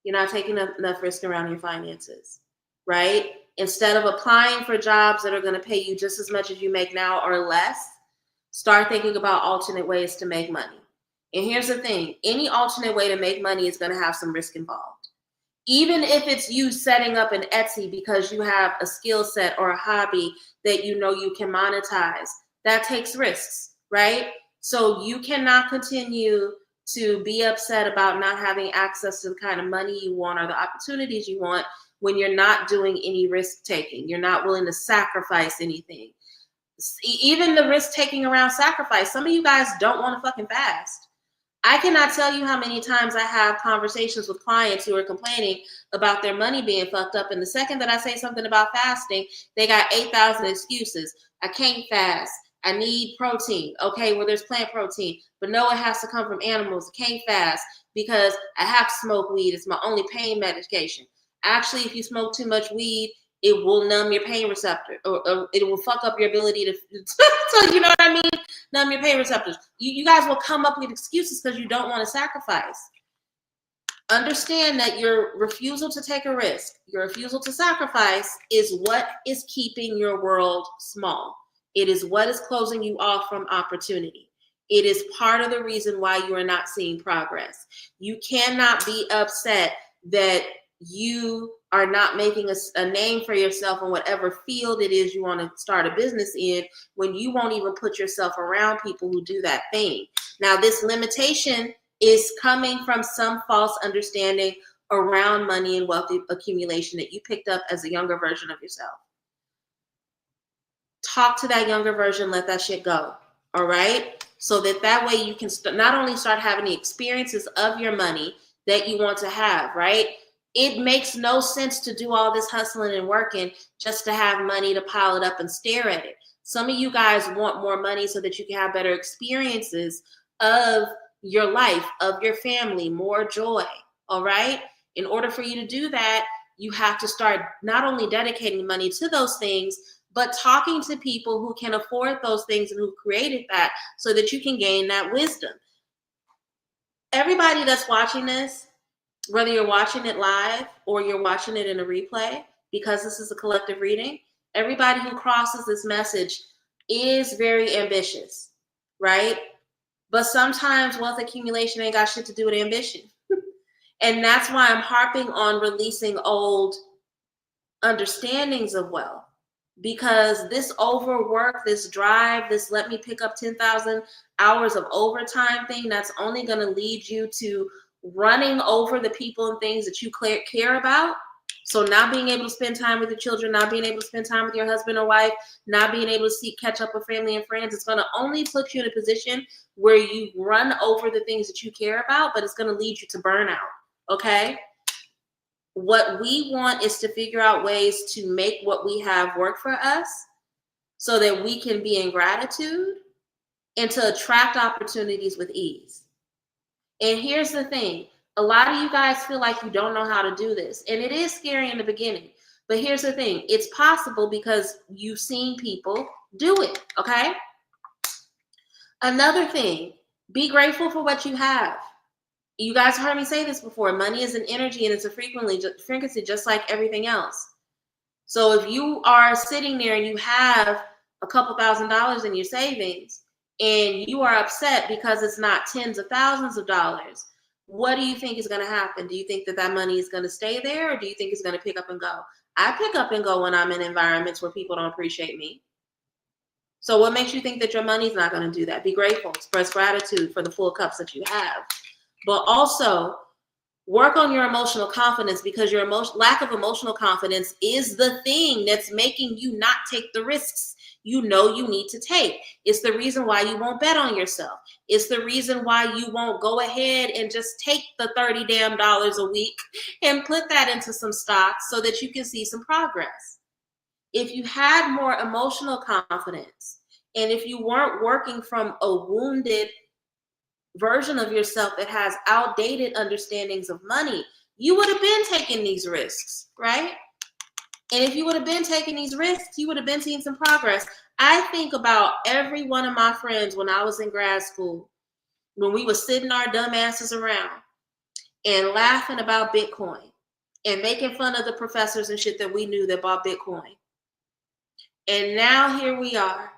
You're not taking enough risk around your finances, right? Instead of applying for jobs that are going to pay you just as much as you make now or less, start thinking about alternate ways to make money. And here's the thing, any alternate way to make money is going to have some risk involved. Even if it's you setting up an Etsy because you have a skill set or a hobby that you know you can monetize, that takes risks, right? So you cannot continue to be upset about not having access to the kind of money you want or the opportunities you want when you're not doing any risk taking. You're not willing to sacrifice anything. Even the risk taking around sacrifice. Some of you guys don't want to fucking fast. I cannot tell you how many times I have conversations with clients who are complaining about their money being fucked up. And the second that I say something about fasting, they got 8,000 excuses. I can't fast. I need protein. Okay, well, there's plant protein, but no, it has to come from animals. I can't fast because I have to smoke weed. It's my only pain medication. Actually, if you smoke too much weed, it will numb your pain receptor, or it will fuck up your ability to, so you know what I mean? Numb your pain receptors. You guys will come up with excuses because you don't want to sacrifice. Understand that your refusal to take a risk, your refusal to sacrifice is what is keeping your world small. It is what is closing you off from opportunity. It is part of the reason why you are not seeing progress. You cannot be upset that you are not making a name for yourself in whatever field it is you want to start a business in, when you won't even put yourself around people who do that thing. Now, this limitation is coming from some false understanding around money and wealth accumulation that you picked up as a younger version of yourself. Talk to that younger version, let that shit go. All right? So that way you can not only start having the experiences of your money that you want to have, right? It makes no sense to do all this hustling and working just to have money to pile it up and stare at it. Some of you guys want more money so that you can have better experiences of your life, of your family, more joy. All right? In order for you to do that, you have to start not only dedicating money to those things, but talking to people who can afford those things and who created that so that you can gain that wisdom. Everybody that's watching this, whether you're watching it live or you're watching it in a replay, because this is a collective reading, everybody who crosses this message is very ambitious, right? But sometimes wealth accumulation ain't got shit to do with ambition. And that's why I'm harping on releasing old understandings of wealth. Because this overwork, this drive, this let me pick up 10,000 hours of overtime thing, that's only going to lead you to running over the people and things that you care about. So not being able to spend time with your children, not being able to spend time with your husband or wife, not being able to catch up with family and friends, it's going to only put you in a position where you run over the things that you care about, but it's going to lead you to burnout. Okay? What we want is to figure out ways to make what we have work for us so that we can be in gratitude and to attract opportunities with ease. And here's the thing. A lot of you guys feel like you don't know how to do this. And it is scary in the beginning. But here's the thing. It's possible because you've seen people do it, okay? Another thing, be grateful for what you have. You guys heard me say this before. Money is an energy and it's a frequency just like everything else. So if you are sitting there and you have a couple $1,000s in your savings and you are upset because it's not tens of thousands of dollars, what do you think is going to happen? Do you think that money is going to stay there, or do you think it's going to pick up and go? I pick up and go when I'm in environments where people don't appreciate me. So what makes you think that your money's not going to do that? Be grateful. Express gratitude for the full cups that you have. But also work on your emotional confidence, because your lack of emotional confidence is the thing that's making you not take the risks you know you need to take. It's the reason why you won't bet on yourself. It's the reason why you won't go ahead and just take the $30 damn a week and put that into some stocks so that you can see some progress. If you had more emotional confidence, and if you weren't working from a wounded version of yourself that has outdated understandings of money, you would have been taking these risks, right? And if you would have been taking these risks, you would have been seeing some progress. I think about every one of my friends when I was in grad school, when we were sitting our dumb asses around and laughing about Bitcoin and making fun of the professors and shit that we knew that bought Bitcoin. And now here we are.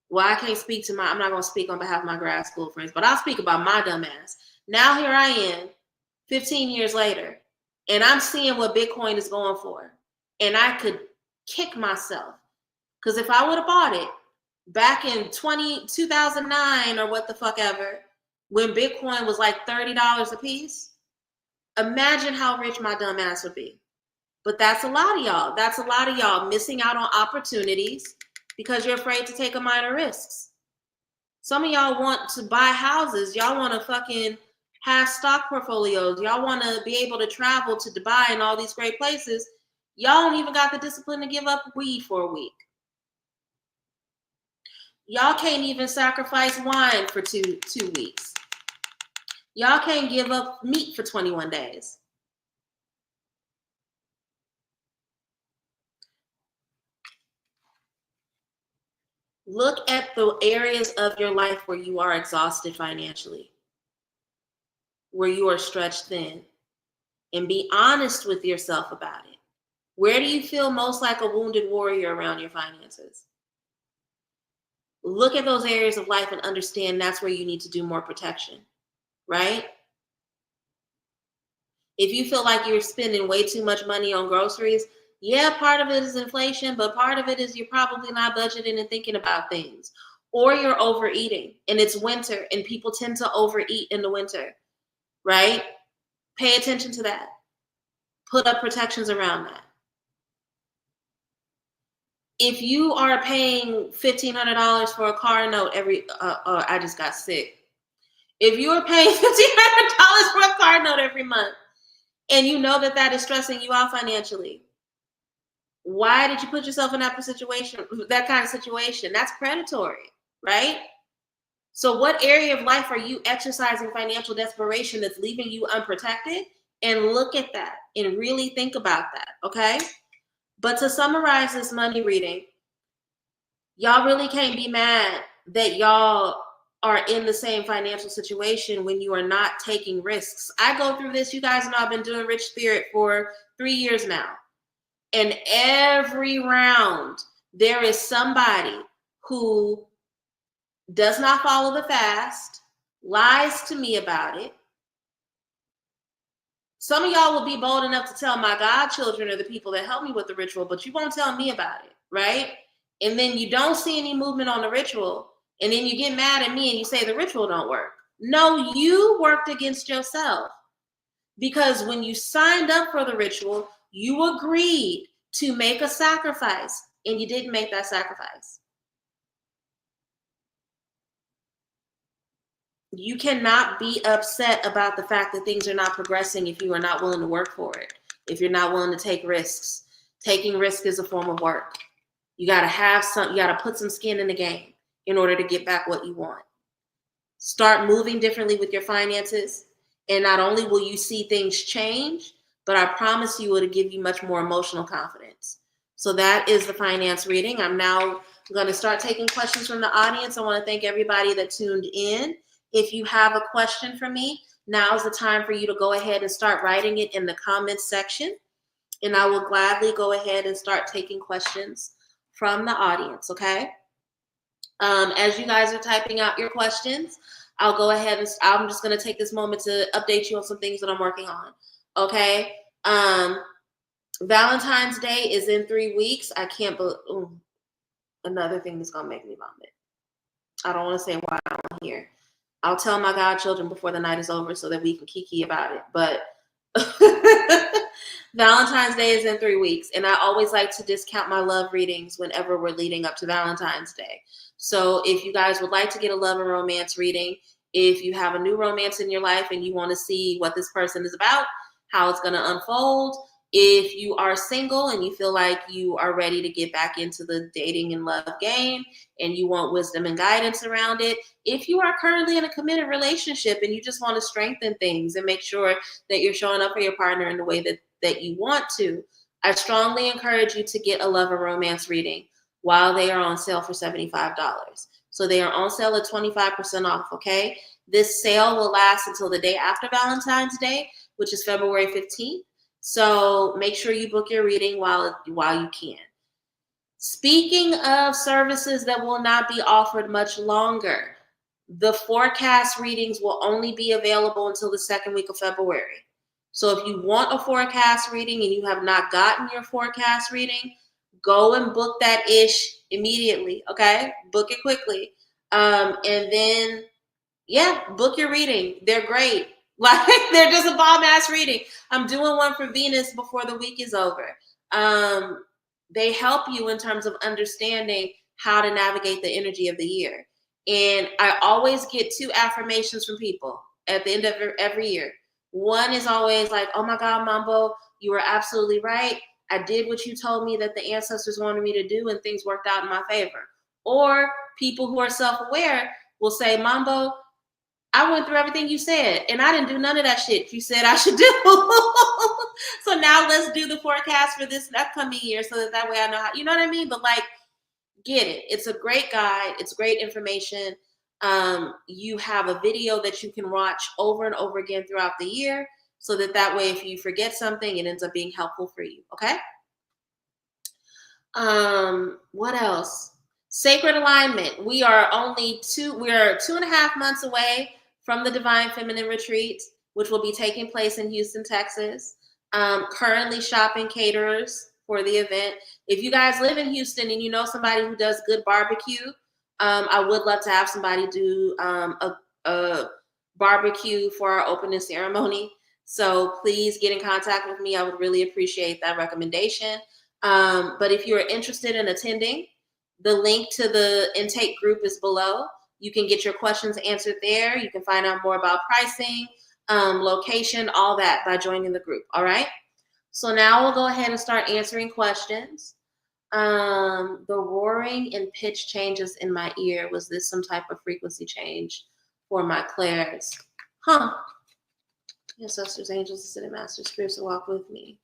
Well, I can't speak to I'm not going to speak on behalf of my grad school friends, but I'll speak about my dumb ass. Now here I am, 15 years later, and I'm seeing what Bitcoin is going for. And I could kick myself. Because if I would have bought it back in 2009 or what the fuck ever, when Bitcoin was like $30 a piece, imagine how rich my dumb ass would be. But that's a lot of y'all. That's a lot of y'all missing out on opportunities because you're afraid to take a minor risks. Some of y'all want to buy houses. Y'all want to fucking have stock portfolios. Y'all want to be able to travel to Dubai and all these great places. Y'all don't even got the discipline to give up weed for a week. Y'all can't even sacrifice wine for two weeks. Y'all can't give up meat for 21 days. Look at the areas of your life where you are exhausted financially, where you are stretched thin, and be honest with yourself about it. Where do you feel most like a wounded warrior around your finances? Look at those areas of life and understand that's where you need to do more protection, right? If you feel like you're spending way too much money on groceries, yeah, part of it is inflation, but part of it is you're probably not budgeting and thinking about things. Or you're overeating and it's winter and people tend to overeat in the winter, right? Pay attention to that. Put up protections around that. If you are paying $1,500 for a car note I just got sick. If you are paying $1,500 for a car note every month and you know that that is stressing you out financially, why did you put yourself in that kind of situation? That's predatory, right? So what area of life are you exercising financial desperation that's leaving you unprotected? And look at that and really think about that, okay? But to summarize this money reading, y'all really can't be mad that y'all are in the same financial situation when you are not taking risks. I go through this. You guys know I've been doing Rich Spirit for 3 years now. And every round, there is somebody who does not follow the fast, lies to me about it. Some of y'all will be bold enough to tell my godchildren or the people that help me with the ritual, but you won't tell me about it, right? And then you don't see any movement on the ritual, and then you get mad at me and you say the ritual don't work. No, you worked against yourself. Because when you signed up for the ritual, you agreed to make a sacrifice, and you didn't make that sacrifice. You cannot be upset about the fact that things are not progressing if you are not willing to work for it, if you're not willing to take risks. Taking risk is a form of work. You got to put some skin in the game in order to get back what you want. Start moving differently with your finances. And not only will you see things change, but I promise you it'll give you much more emotional confidence. So that is the finance reading. I'm now going to start taking questions from the audience. I want to thank everybody that tuned in. If you have a question for me, now's the time for you to go ahead and start writing it in the comments section. And I will gladly go ahead and start taking questions from the audience, okay? As you guys are typing out your questions, I'll go ahead and I'm just going to take this moment to update you on some things that I'm working on, okay? Valentine's Day is in 3 weeks. I can't believe, another thing that's going to make me vomit. I don't want to say why I'm here. I'll tell my godchildren before the night is over so that we can kiki about it. But Valentine's Day is in 3 weeks. And I always like to discount my love readings whenever we're leading up to Valentine's Day. So if you guys would like to get a love and romance reading, if you have a new romance in your life and you want to see what this person is about, how it's going to unfold, if you are single and you feel like you are ready to get back into the dating and love game and you want wisdom and guidance around it, if you are currently in a committed relationship and you just want to strengthen things and make sure that you're showing up for your partner in the way that you want to, I strongly encourage you to get a love and romance reading while they are on sale for $75. So they are on sale at 25% off, okay? This sale will last until the day after Valentine's Day, which is February 15th. So make sure you book your reading while you can. Speaking of services that will not be offered much longer, the forecast readings will only be available until the second week of February. So if you want a forecast reading and you have not gotten your forecast reading, go and book that ish immediately, okay? Book it quickly. And then, book your reading. They're great. Like, they're just a bomb-ass reading. I'm doing one for Venus before the week is over. They help you in terms of understanding how to navigate the energy of the year. And I always get 2 affirmations from people at the end of every year. One is always like, oh my God, Mambo, you were absolutely right. I did what you told me that the ancestors wanted me to do and things worked out in my favor. Or people who are self-aware will say, Mambo, I went through everything you said and I didn't do none of that shit you said I should do. So now let's do the forecast for this upcoming year so that way I know how, you know what I mean? But like, get it. It's a great guide. It's great information. You have a video that you can watch over and over again throughout the year so that way if you forget something, it ends up being helpful for you. Okay. What else? Sacred alignment. We are 2.5 months away from the Divine Feminine Retreat. which will be taking place in Houston, Texas. Currently shopping caterers for the event. If you guys live in Houston and you know somebody who does good barbecue, I would love to have somebody do a barbecue for our opening ceremony. So please get in contact with me. I would really appreciate that recommendation. But if you're interested in attending, the link to the intake group is below. You can get your questions answered there. You can find out more about pricing, location, all that by joining the group. All right. So now we'll go ahead and start answering questions. The roaring and pitch changes in my ear. Was this some type of frequency change for my clairs? Huh. Ancestors, angels, ascended masters, spirits that walk with me.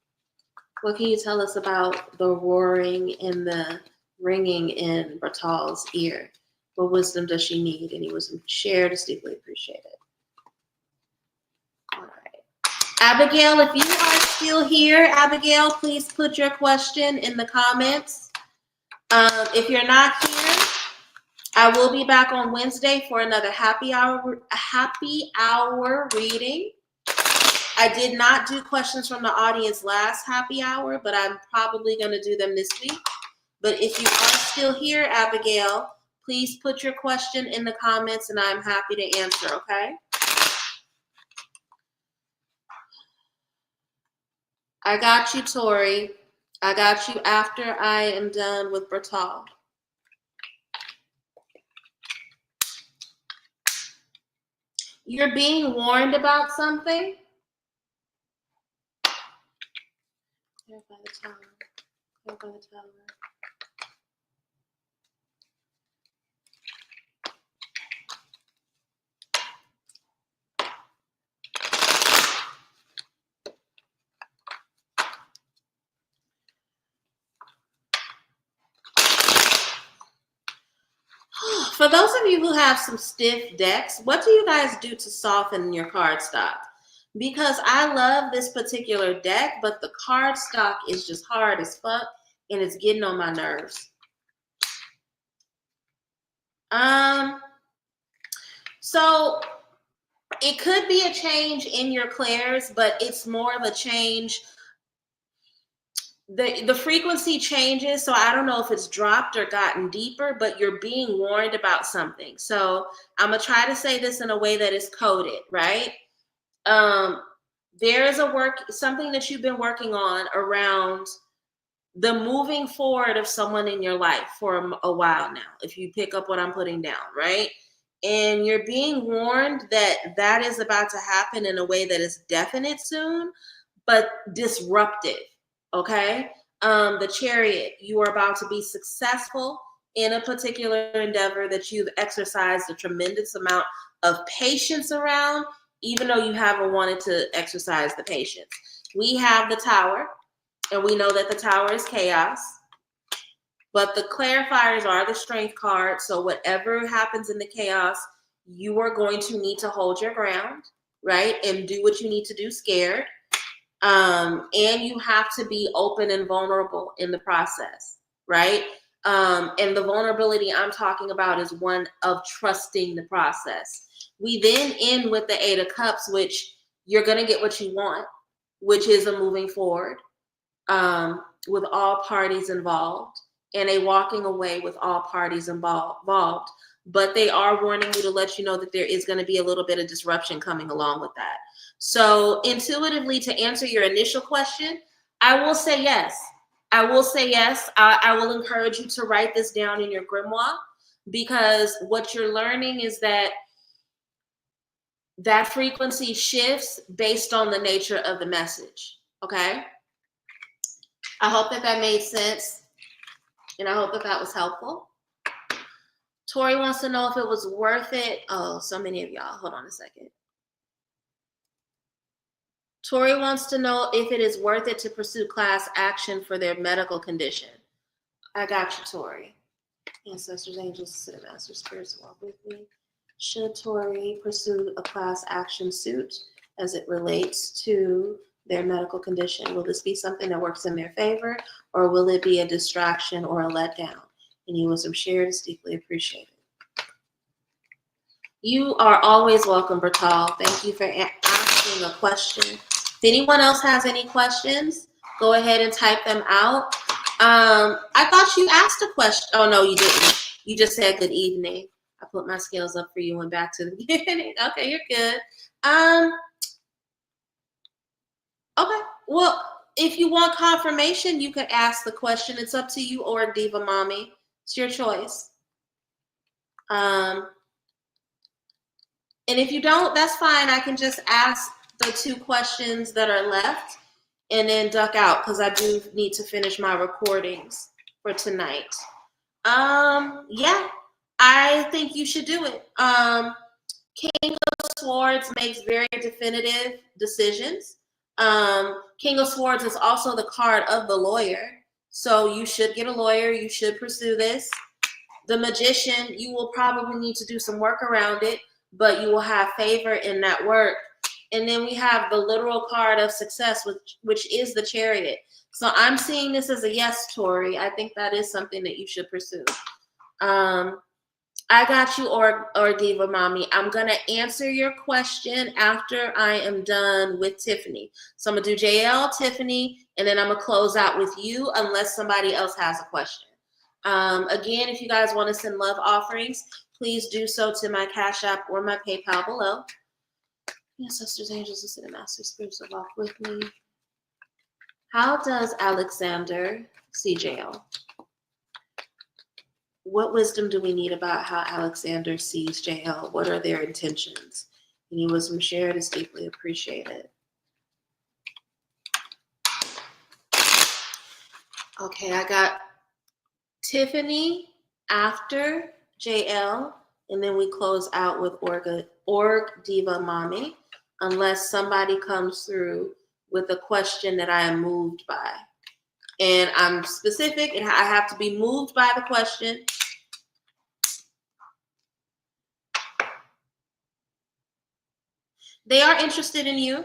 What can you tell us about the roaring and the ringing in Bertal's ear? What wisdom does she need? Any wisdom shared is deeply appreciated. All right. Abigail, if you are still here, Abigail, please put your question in the comments. If you're not here, I will be back on Wednesday for another happy hour reading. I did not do questions from the audience last happy hour, but I'm probably going to do them this week. But if you are still here, Abigail, please put your question in the comments and I'm happy to answer, okay? I got you, Tori. I got you after I am done with Bertal. You're being warned about something? Clarify the tower. Clarify the tower. For those of you who have some stiff decks, what do you guys do to soften your card stock? Because I love this particular deck, but the card stock is just hard as fuck and it's getting on my nerves. So it could be a change in your clairs, but it's more of a change. The frequency changes, so I don't know if it's dropped or gotten deeper, but you're being warned about something. So I'm gonna try to say this in a way that is coded, right? There is something that you've been working on around the moving forward of someone in your life for a while now, if you pick up what I'm putting down, right? And you're being warned that that is about to happen in a way that is definite soon, but disruptive. Okay, the Chariot, you are about to be successful in a particular endeavor that you've exercised a tremendous amount of patience around, even though you haven't wanted to exercise the patience. We have the Tower, and we know that the Tower is chaos, but the clarifiers are the strength card. So whatever happens in the chaos, you are going to need to hold your ground, right? And do what you need to do scared. And you have to be open and vulnerable in the process, right? And the vulnerability I'm talking about is one of trusting the process. We then end with the 8 of Cups, which you're going to get what you want, which is a moving forward with all parties involved, and a walking away with all parties involved. But they are warning you to let you know that there is going to be a little bit of disruption coming along with that. So intuitively, to answer your initial question, I will say yes. I will say yes. I will encourage you to write this down in your grimoire, because what you're learning is that that frequency shifts based on the nature of the message. Okay? I hope that that made sense, and I hope that that was helpful. Tori wants to know if it was worth it. Oh, so many of y'all. Hold on a second. Tori wants to know if it is worth it to pursue class action for their medical condition. I got you, Tori. Ancestors, angels, ascended masters, spirits walk with me. Should Tori pursue a class action suit as it relates to their medical condition? Will this be something that works in their favor, or will it be a distraction or a letdown? Any wisdom shared is deeply appreciated. You are always welcome, Bertal. Thank you for asking asking a question. If anyone else has any questions, go ahead and type them out. I thought you asked a question. Oh, no, you didn't. You just said good evening. I put my scales up for you and back to the beginning. Okay, you're good. Okay, well, if you want confirmation, you could ask the question. It's up to you or Diva Mommy. It's your choice. And if you don't, that's fine. I can just ask the 2 questions that are left and then duck out because I do need to finish my recordings for tonight. Yeah, I think you should do it. King of Swords makes very definitive decisions. King of Swords is also the card of the lawyer. So you should get a lawyer. You should pursue this. The Magician, you will probably need to do some work around it, but you will have favor in that work. And then we have the literal card of success, which is the Chariot. So I'm seeing this as a yes, Tori. I think that is something that you should pursue. I got you, or Diva Mommy. I'm going to answer your question after I am done with Tiffany. So I'm going to do JL, Tiffany, and then I'm going to close out with you unless somebody else has a question. Again, if you guys want to send love offerings, please do so to my Cash App or my PayPal below. Yes, sisters, angels, and master spirits will walk with me. How does Alexander see JL? What wisdom do we need about how Alexander sees JL? What are their intentions? Any wisdom shared is deeply appreciated. Okay, I got Tiffany after JL, and then we close out with Org Diva Mommy, unless somebody comes through with a question that I am moved by. And I'm specific, and I have to be moved by the question. They are interested in you.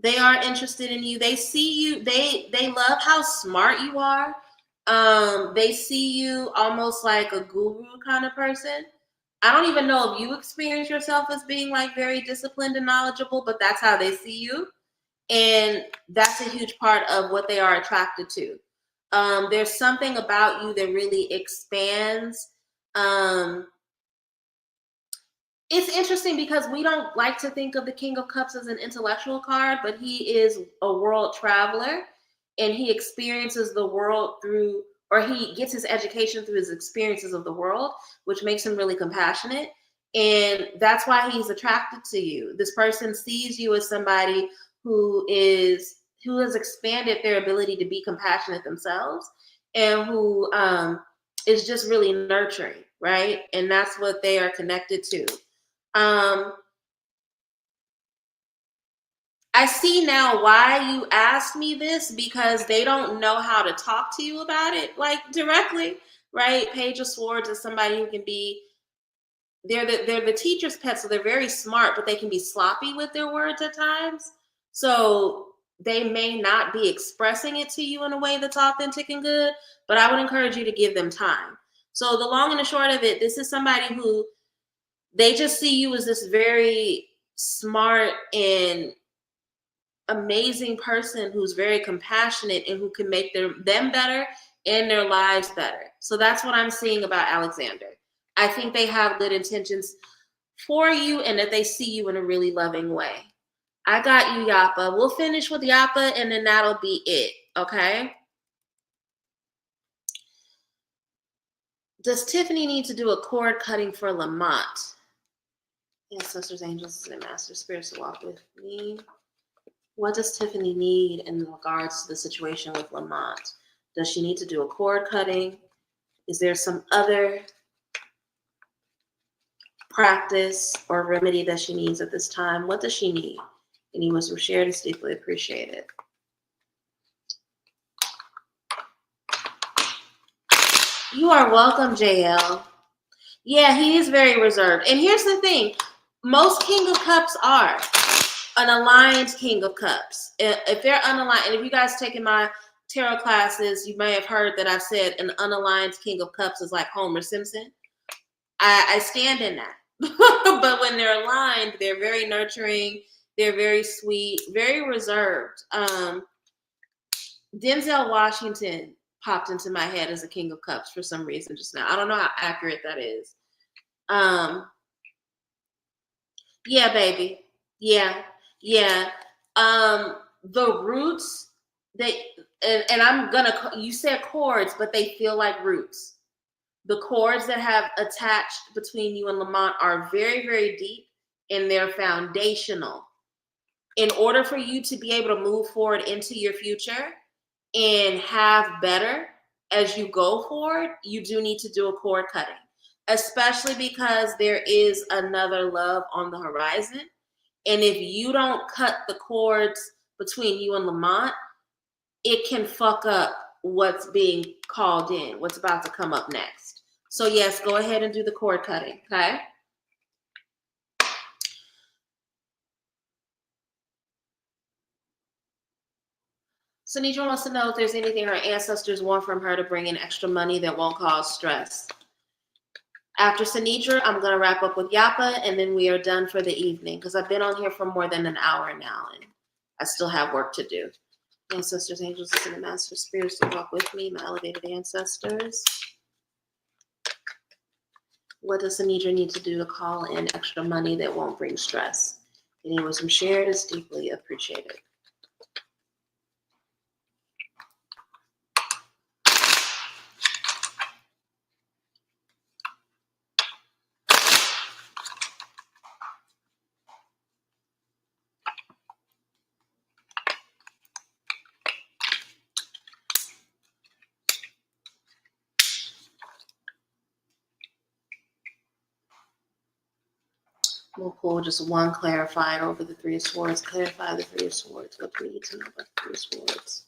They are interested in you. They see you. They love how smart you are. They see you almost like a guru kind of person. I don't even know if you experience yourself as being like very disciplined and knowledgeable, but that's how they see you. And that's a huge part of what they are attracted to. There's something about you that really expands. It's interesting because we don't like to think of the King of Cups as an intellectual card, but he is a world traveler and he experiences the world through, or he gets his education through his experiences of the world, which makes him really compassionate. And that's why he's attracted to you. This person sees you as somebody who has expanded their ability to be compassionate themselves and who is just really nurturing, right? And that's what they are connected to. I see now why you asked me this, because they don't know how to talk to you about it, like directly, right? Page of Swords is somebody who can be, they're the teacher's pet, so they're very smart, but they can be sloppy with their words at times. So they may not be expressing it to you in a way that's authentic and good, but I would encourage you to give them time. So the long and the short of it, this is somebody who, they just see you as this very smart and amazing person who's very compassionate and who can make them better and their lives better. So that's what I'm seeing about Alexander. I think they have good intentions for you and that they see you in a really loving way. I got you, Yapa. We'll finish with Yapa and then that'll be it, okay? Does Tiffany need to do a cord cutting for Lamont? Yes, sisters, angels, and master spirits to walk with me. What does Tiffany need in regards to the situation with Lamont? Does she need to do a cord cutting? Is there some other practice or remedy that she needs at this time? What does she need? Any wisdom shared is deeply appreciated. You are welcome, JL. Yeah, he is very reserved. And here's the thing. Most King of Cups are an aligned King of Cups. If they're unaligned, and if you guys taken my tarot classes, you may have heard that I've said an unaligned King of Cups is like Homer Simpson. I stand in that. But when they're aligned, they're very nurturing They're very sweet, very reserved. Denzel Washington popped into my head as a King of Cups for some reason just now. I don't know how accurate that is. Yeah, baby. Yeah, yeah. The roots, and I'm gonna, you said chords, but they feel like roots. The chords that have attached between you and Lamont are very, very deep, and they're foundational. In order for you to be able to move forward into your future and have better as you go forward, you do need to do a cord cutting, especially because there is another love on the horizon. And if you don't cut the cords between you and Lamont, it can fuck up what's being called in, what's about to come up next. So yes, go ahead and do the cord cutting, okay? Sanidra wants to know if there's anything her ancestors want from her to bring in extra money that won't cause stress. After Sanidra, I'm going to wrap up with Yapa, and then we are done for the evening because I've been on here for more than an hour now, and I still have work to do. Ancestors, angels, and master spirits to walk with me, my elevated ancestors. What does Sanidra need to do to call in extra money that won't bring stress? Any wisdom shared is deeply appreciated. We'll pull just one clarifier over the Three of Swords. Clarify the Three of Swords. What do we need to know about the Three of Swords?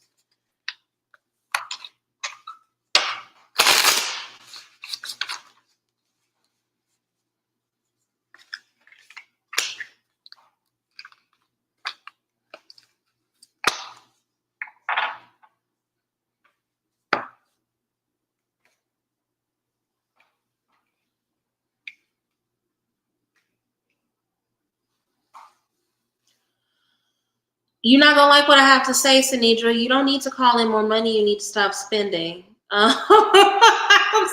You're not gonna like what I have to say, Sanidra. You don't need to call in more money. You need to stop spending. I'm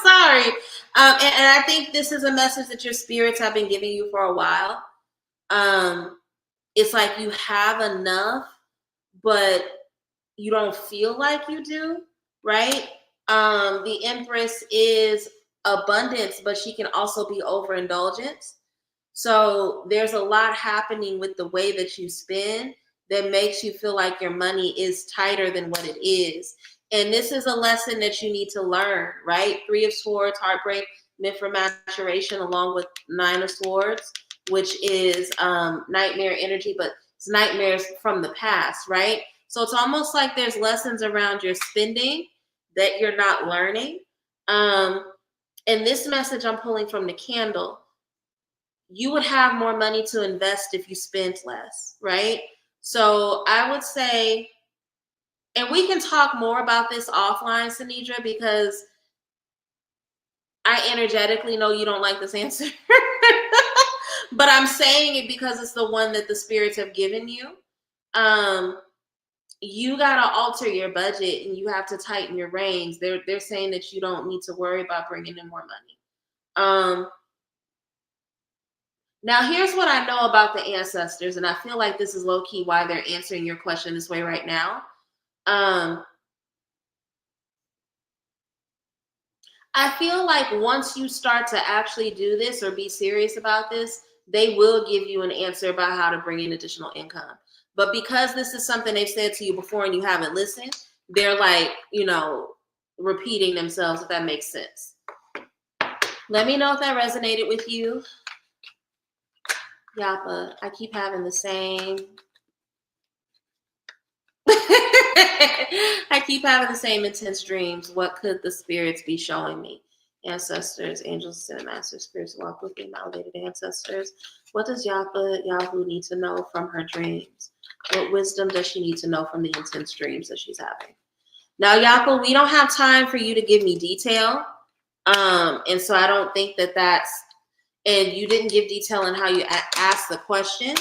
sorry, and I think this is a message that your spirits have been giving you for a while. It's like you have enough, but you don't feel like you do, right? The Empress is abundance, but she can also be overindulgence. So there's a lot happening with the way that you spend that makes you feel like your money is tighter than what it is. And this is a lesson that you need to learn, right? Three of Swords, heartbreak, meant for maturation, along with Nine of Swords, which is nightmare energy, but it's nightmares from the past, right? So it's almost like there's lessons around your spending that you're not learning. And this message I'm pulling from the candle, you would have more money to invest if you spent less, right? So I would say, and we can talk more about this offline, Sanidra, because I energetically know you don't like this answer. But I'm saying it because it's the one that the spirits have given you. You got to alter your budget and you have to tighten your reins. They're saying that you don't need to worry about bringing in more money. Now, here's what I know about the ancestors, and I feel like this is low-key why they're answering your question this way right now. I feel like once you start to actually do this or be serious about this, they will give you an answer about how to bring in additional income. But because this is something they've said to you before and you haven't listened, they're like, repeating themselves, if that makes sense. Let me know if that resonated with you. Yapa, I keep having the same. I keep having the same intense dreams. What could the spirits be showing me? Ancestors, angels, and master spirits walk with me, my elevated ancestors. What does Yahoo need to know from her dreams? What wisdom does she need to know from the intense dreams that she's having? Now, Yahoo, we don't have time for you to give me detail. And so I don't think that's, and you didn't give detail on how you asked the question.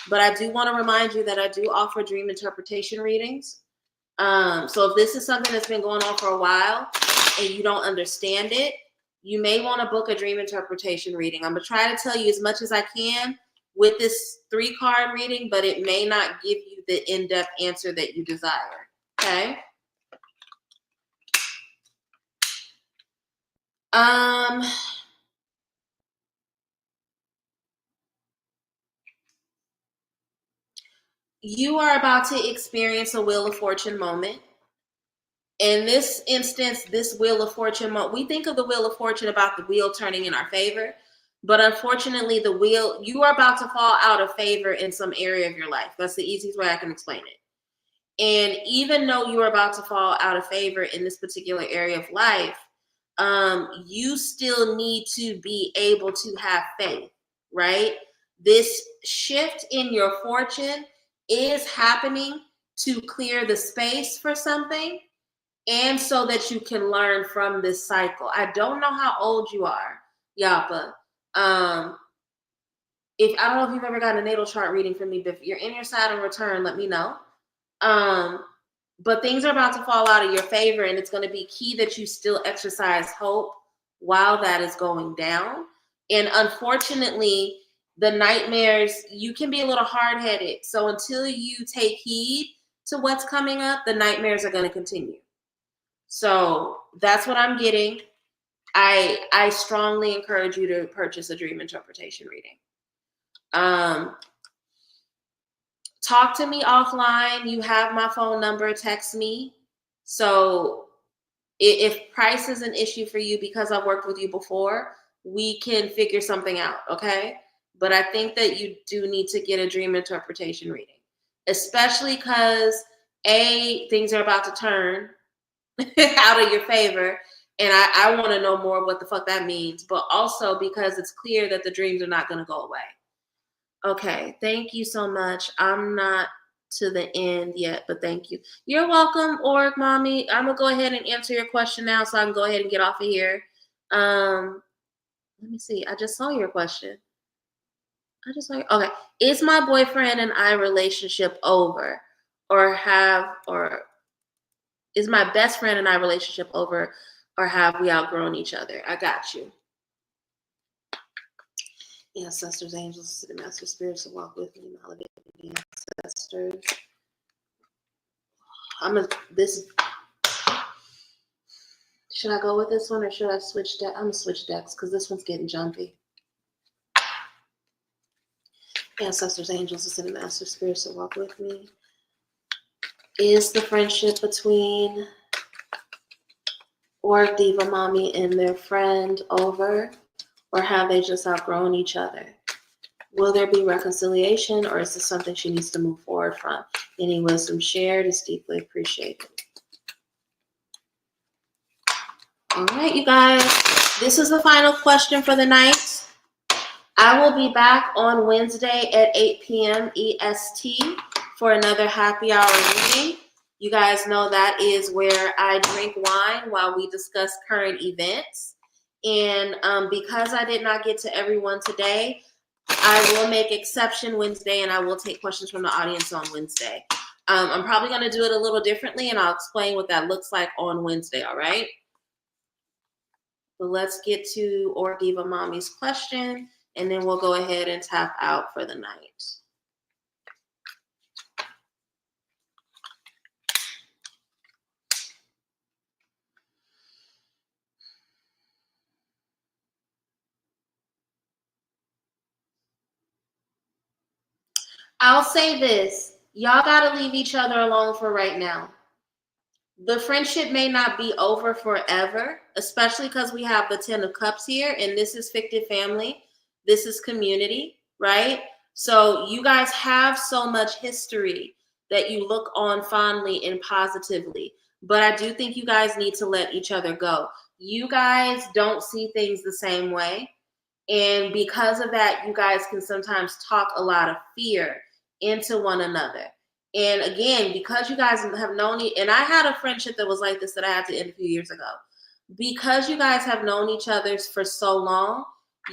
But I do want to remind you that I do offer dream interpretation readings. So if this is something that's been going on for a while and you don't understand it, you may want to book a dream interpretation reading. I'm going to try to tell you as much as I can with this 3-card reading, but it may not give you the in-depth answer that you desire. Okay? You are about to experience a Wheel of Fortune moment. In this instance, this Wheel of Fortune moment, we think of the Wheel of Fortune about the wheel turning in our favor, but unfortunately, the wheel, you are about to fall out of favor in some area of your life. That's the easiest way I can explain it. And even though you are about to fall out of favor in this particular area of life, you still need to be able to have faith, right? This shift in your fortune is happening to clear the space for something and so that you can learn from this cycle. I don't know how old you are, Yapa. If I don't know if you've ever gotten a natal chart reading from me, but if you're in your Saturn return, let me know. But things are about to fall out of your favor, and it's going to be key that you still exercise hope while that is going down. And unfortunately, the nightmares, you can be a little hard-headed. So until you take heed to what's coming up, the nightmares are going to continue. So that's what I'm getting. I strongly encourage you to purchase a dream interpretation reading. Talk to me offline. You have my phone number. Text me. So if price is an issue for you because I've worked with you before, we can figure something out, okay? But I think that you do need to get a dream interpretation reading, especially because things are about to turn out of your favor, and I want to know more what the fuck that means, but also because it's clear that the dreams are not going to go away. Okay, thank you so much. I'm not to the end yet, but thank you. You're welcome, Org Mommy. I'm gonna go ahead and answer your question now so I can go ahead and get off of here. Let me see. I just saw your question. Okay. Is my boyfriend and I relationship over? Or is my best friend and I relationship over, or have we outgrown each other? I got you. Ancestors, angels, the master spirits to walk with me, my elevated ancestors. Should I go with this one or should I switch deck? I'm gonna switch decks because this one's getting jumpy. Ancestors, angels, ascended master spirits to walk with me. Is the friendship between Org Diva Mommy and their friend over, or have they just outgrown each other? Will there be reconciliation, or is this something she needs to move forward from? Any wisdom shared is deeply appreciated. All right, you guys, this is the final question for the night. I will be back on Wednesday at 8 p.m. EST for another happy hour reading. You guys know that is where I drink wine while we discuss current events. And because I did not get to everyone today, I will make exception Wednesday, and I will take questions from the audience on Wednesday. I'm probably going to do it a little differently, and I'll explain what that looks like on Wednesday, all right? But let's get to Org Diva Mommy's question, and then we'll go ahead and tap out for the night. I'll say this. Y'all got to leave each other alone for right now. The friendship may not be over forever, especially because we have the 10 of Cups here, and this is fictive family. This is community, right? So you guys have so much history that you look on fondly and positively. But I do think you guys need to let each other go. You guys don't see things the same way. And because of that, you guys can sometimes talk a lot of fear into one another. And again, because you guys have known it, and I had a friendship that was like this that I had to end a few years ago. Because you guys have known each other for so long,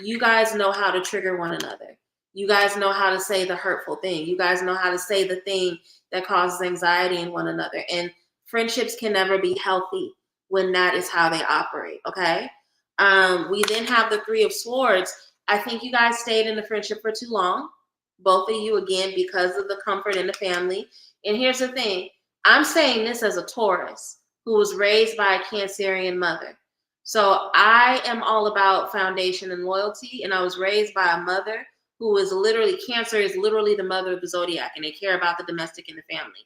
you guys know how to trigger one another. You guys know how to say the hurtful thing. You guys know how to say the thing that causes anxiety in one another. And friendships can never be healthy when that is how they operate. Okay. We then have the Three of Swords. I think you guys stayed in the friendship for too long. Both of you, again, because of the comfort in the family. And here's the thing, I'm saying this as a Taurus who was raised by a Cancerian mother. So I am all about foundation and loyalty. And I was raised by a mother who is literally, Cancer is literally the mother of the zodiac, and they care about the domestic and the family.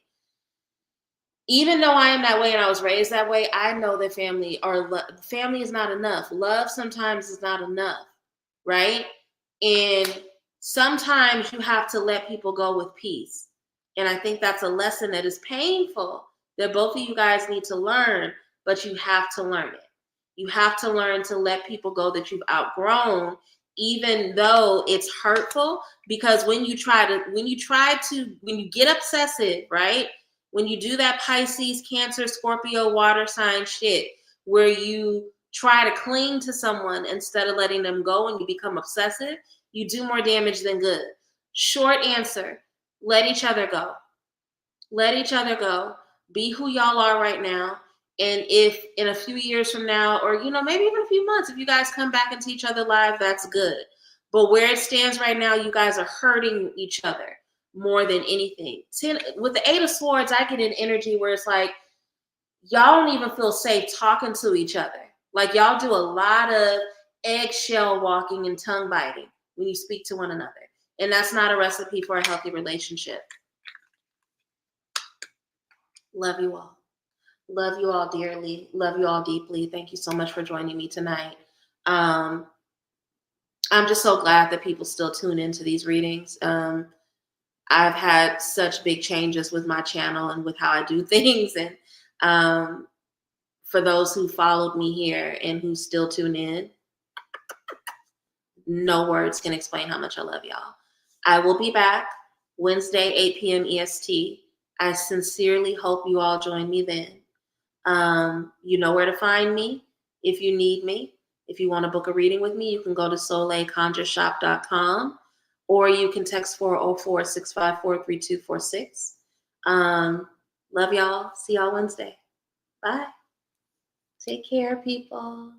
Even though I am that way and I was raised that way, I know that family is not enough. Love sometimes is not enough, right? And sometimes you have to let people go with peace. And I think that's a lesson that is painful that both of you guys need to learn, but you have to learn it. You have to learn to let people go that you've outgrown, even though it's hurtful. Because when you get obsessive, right? When you do that Pisces, Cancer, Scorpio, water sign shit, where you try to cling to someone instead of letting them go and you become obsessive, you do more damage than good. Short answer, let each other go. Let each other go. Be who y'all are right now. And if in a few years from now, or maybe even a few months, if you guys come back into each other's life, that's good. But where it stands right now, you guys are hurting each other more than anything. With the Eight of Swords, I get an energy where it's like y'all don't even feel safe talking to each other. Like y'all do a lot of eggshell walking and tongue biting when you speak to one another. And that's not a recipe for a healthy relationship. Love you all. Love you all dearly. Love you all deeply. Thank you so much for joining me tonight. I'm just so glad that people still tune into these readings. I've had such big changes with my channel and with how I do things. And for those who followed me here and who still tune in, no words can explain how much I love y'all. I will be back Wednesday, 8 p.m. EST. I sincerely hope you all join me then. You know where to find me if you need me. If you want to book a reading with me, you can go to soleilconjureshop.com or you can text 404-654-3246. Love y'all. See y'all Wednesday. Bye. Take care, people.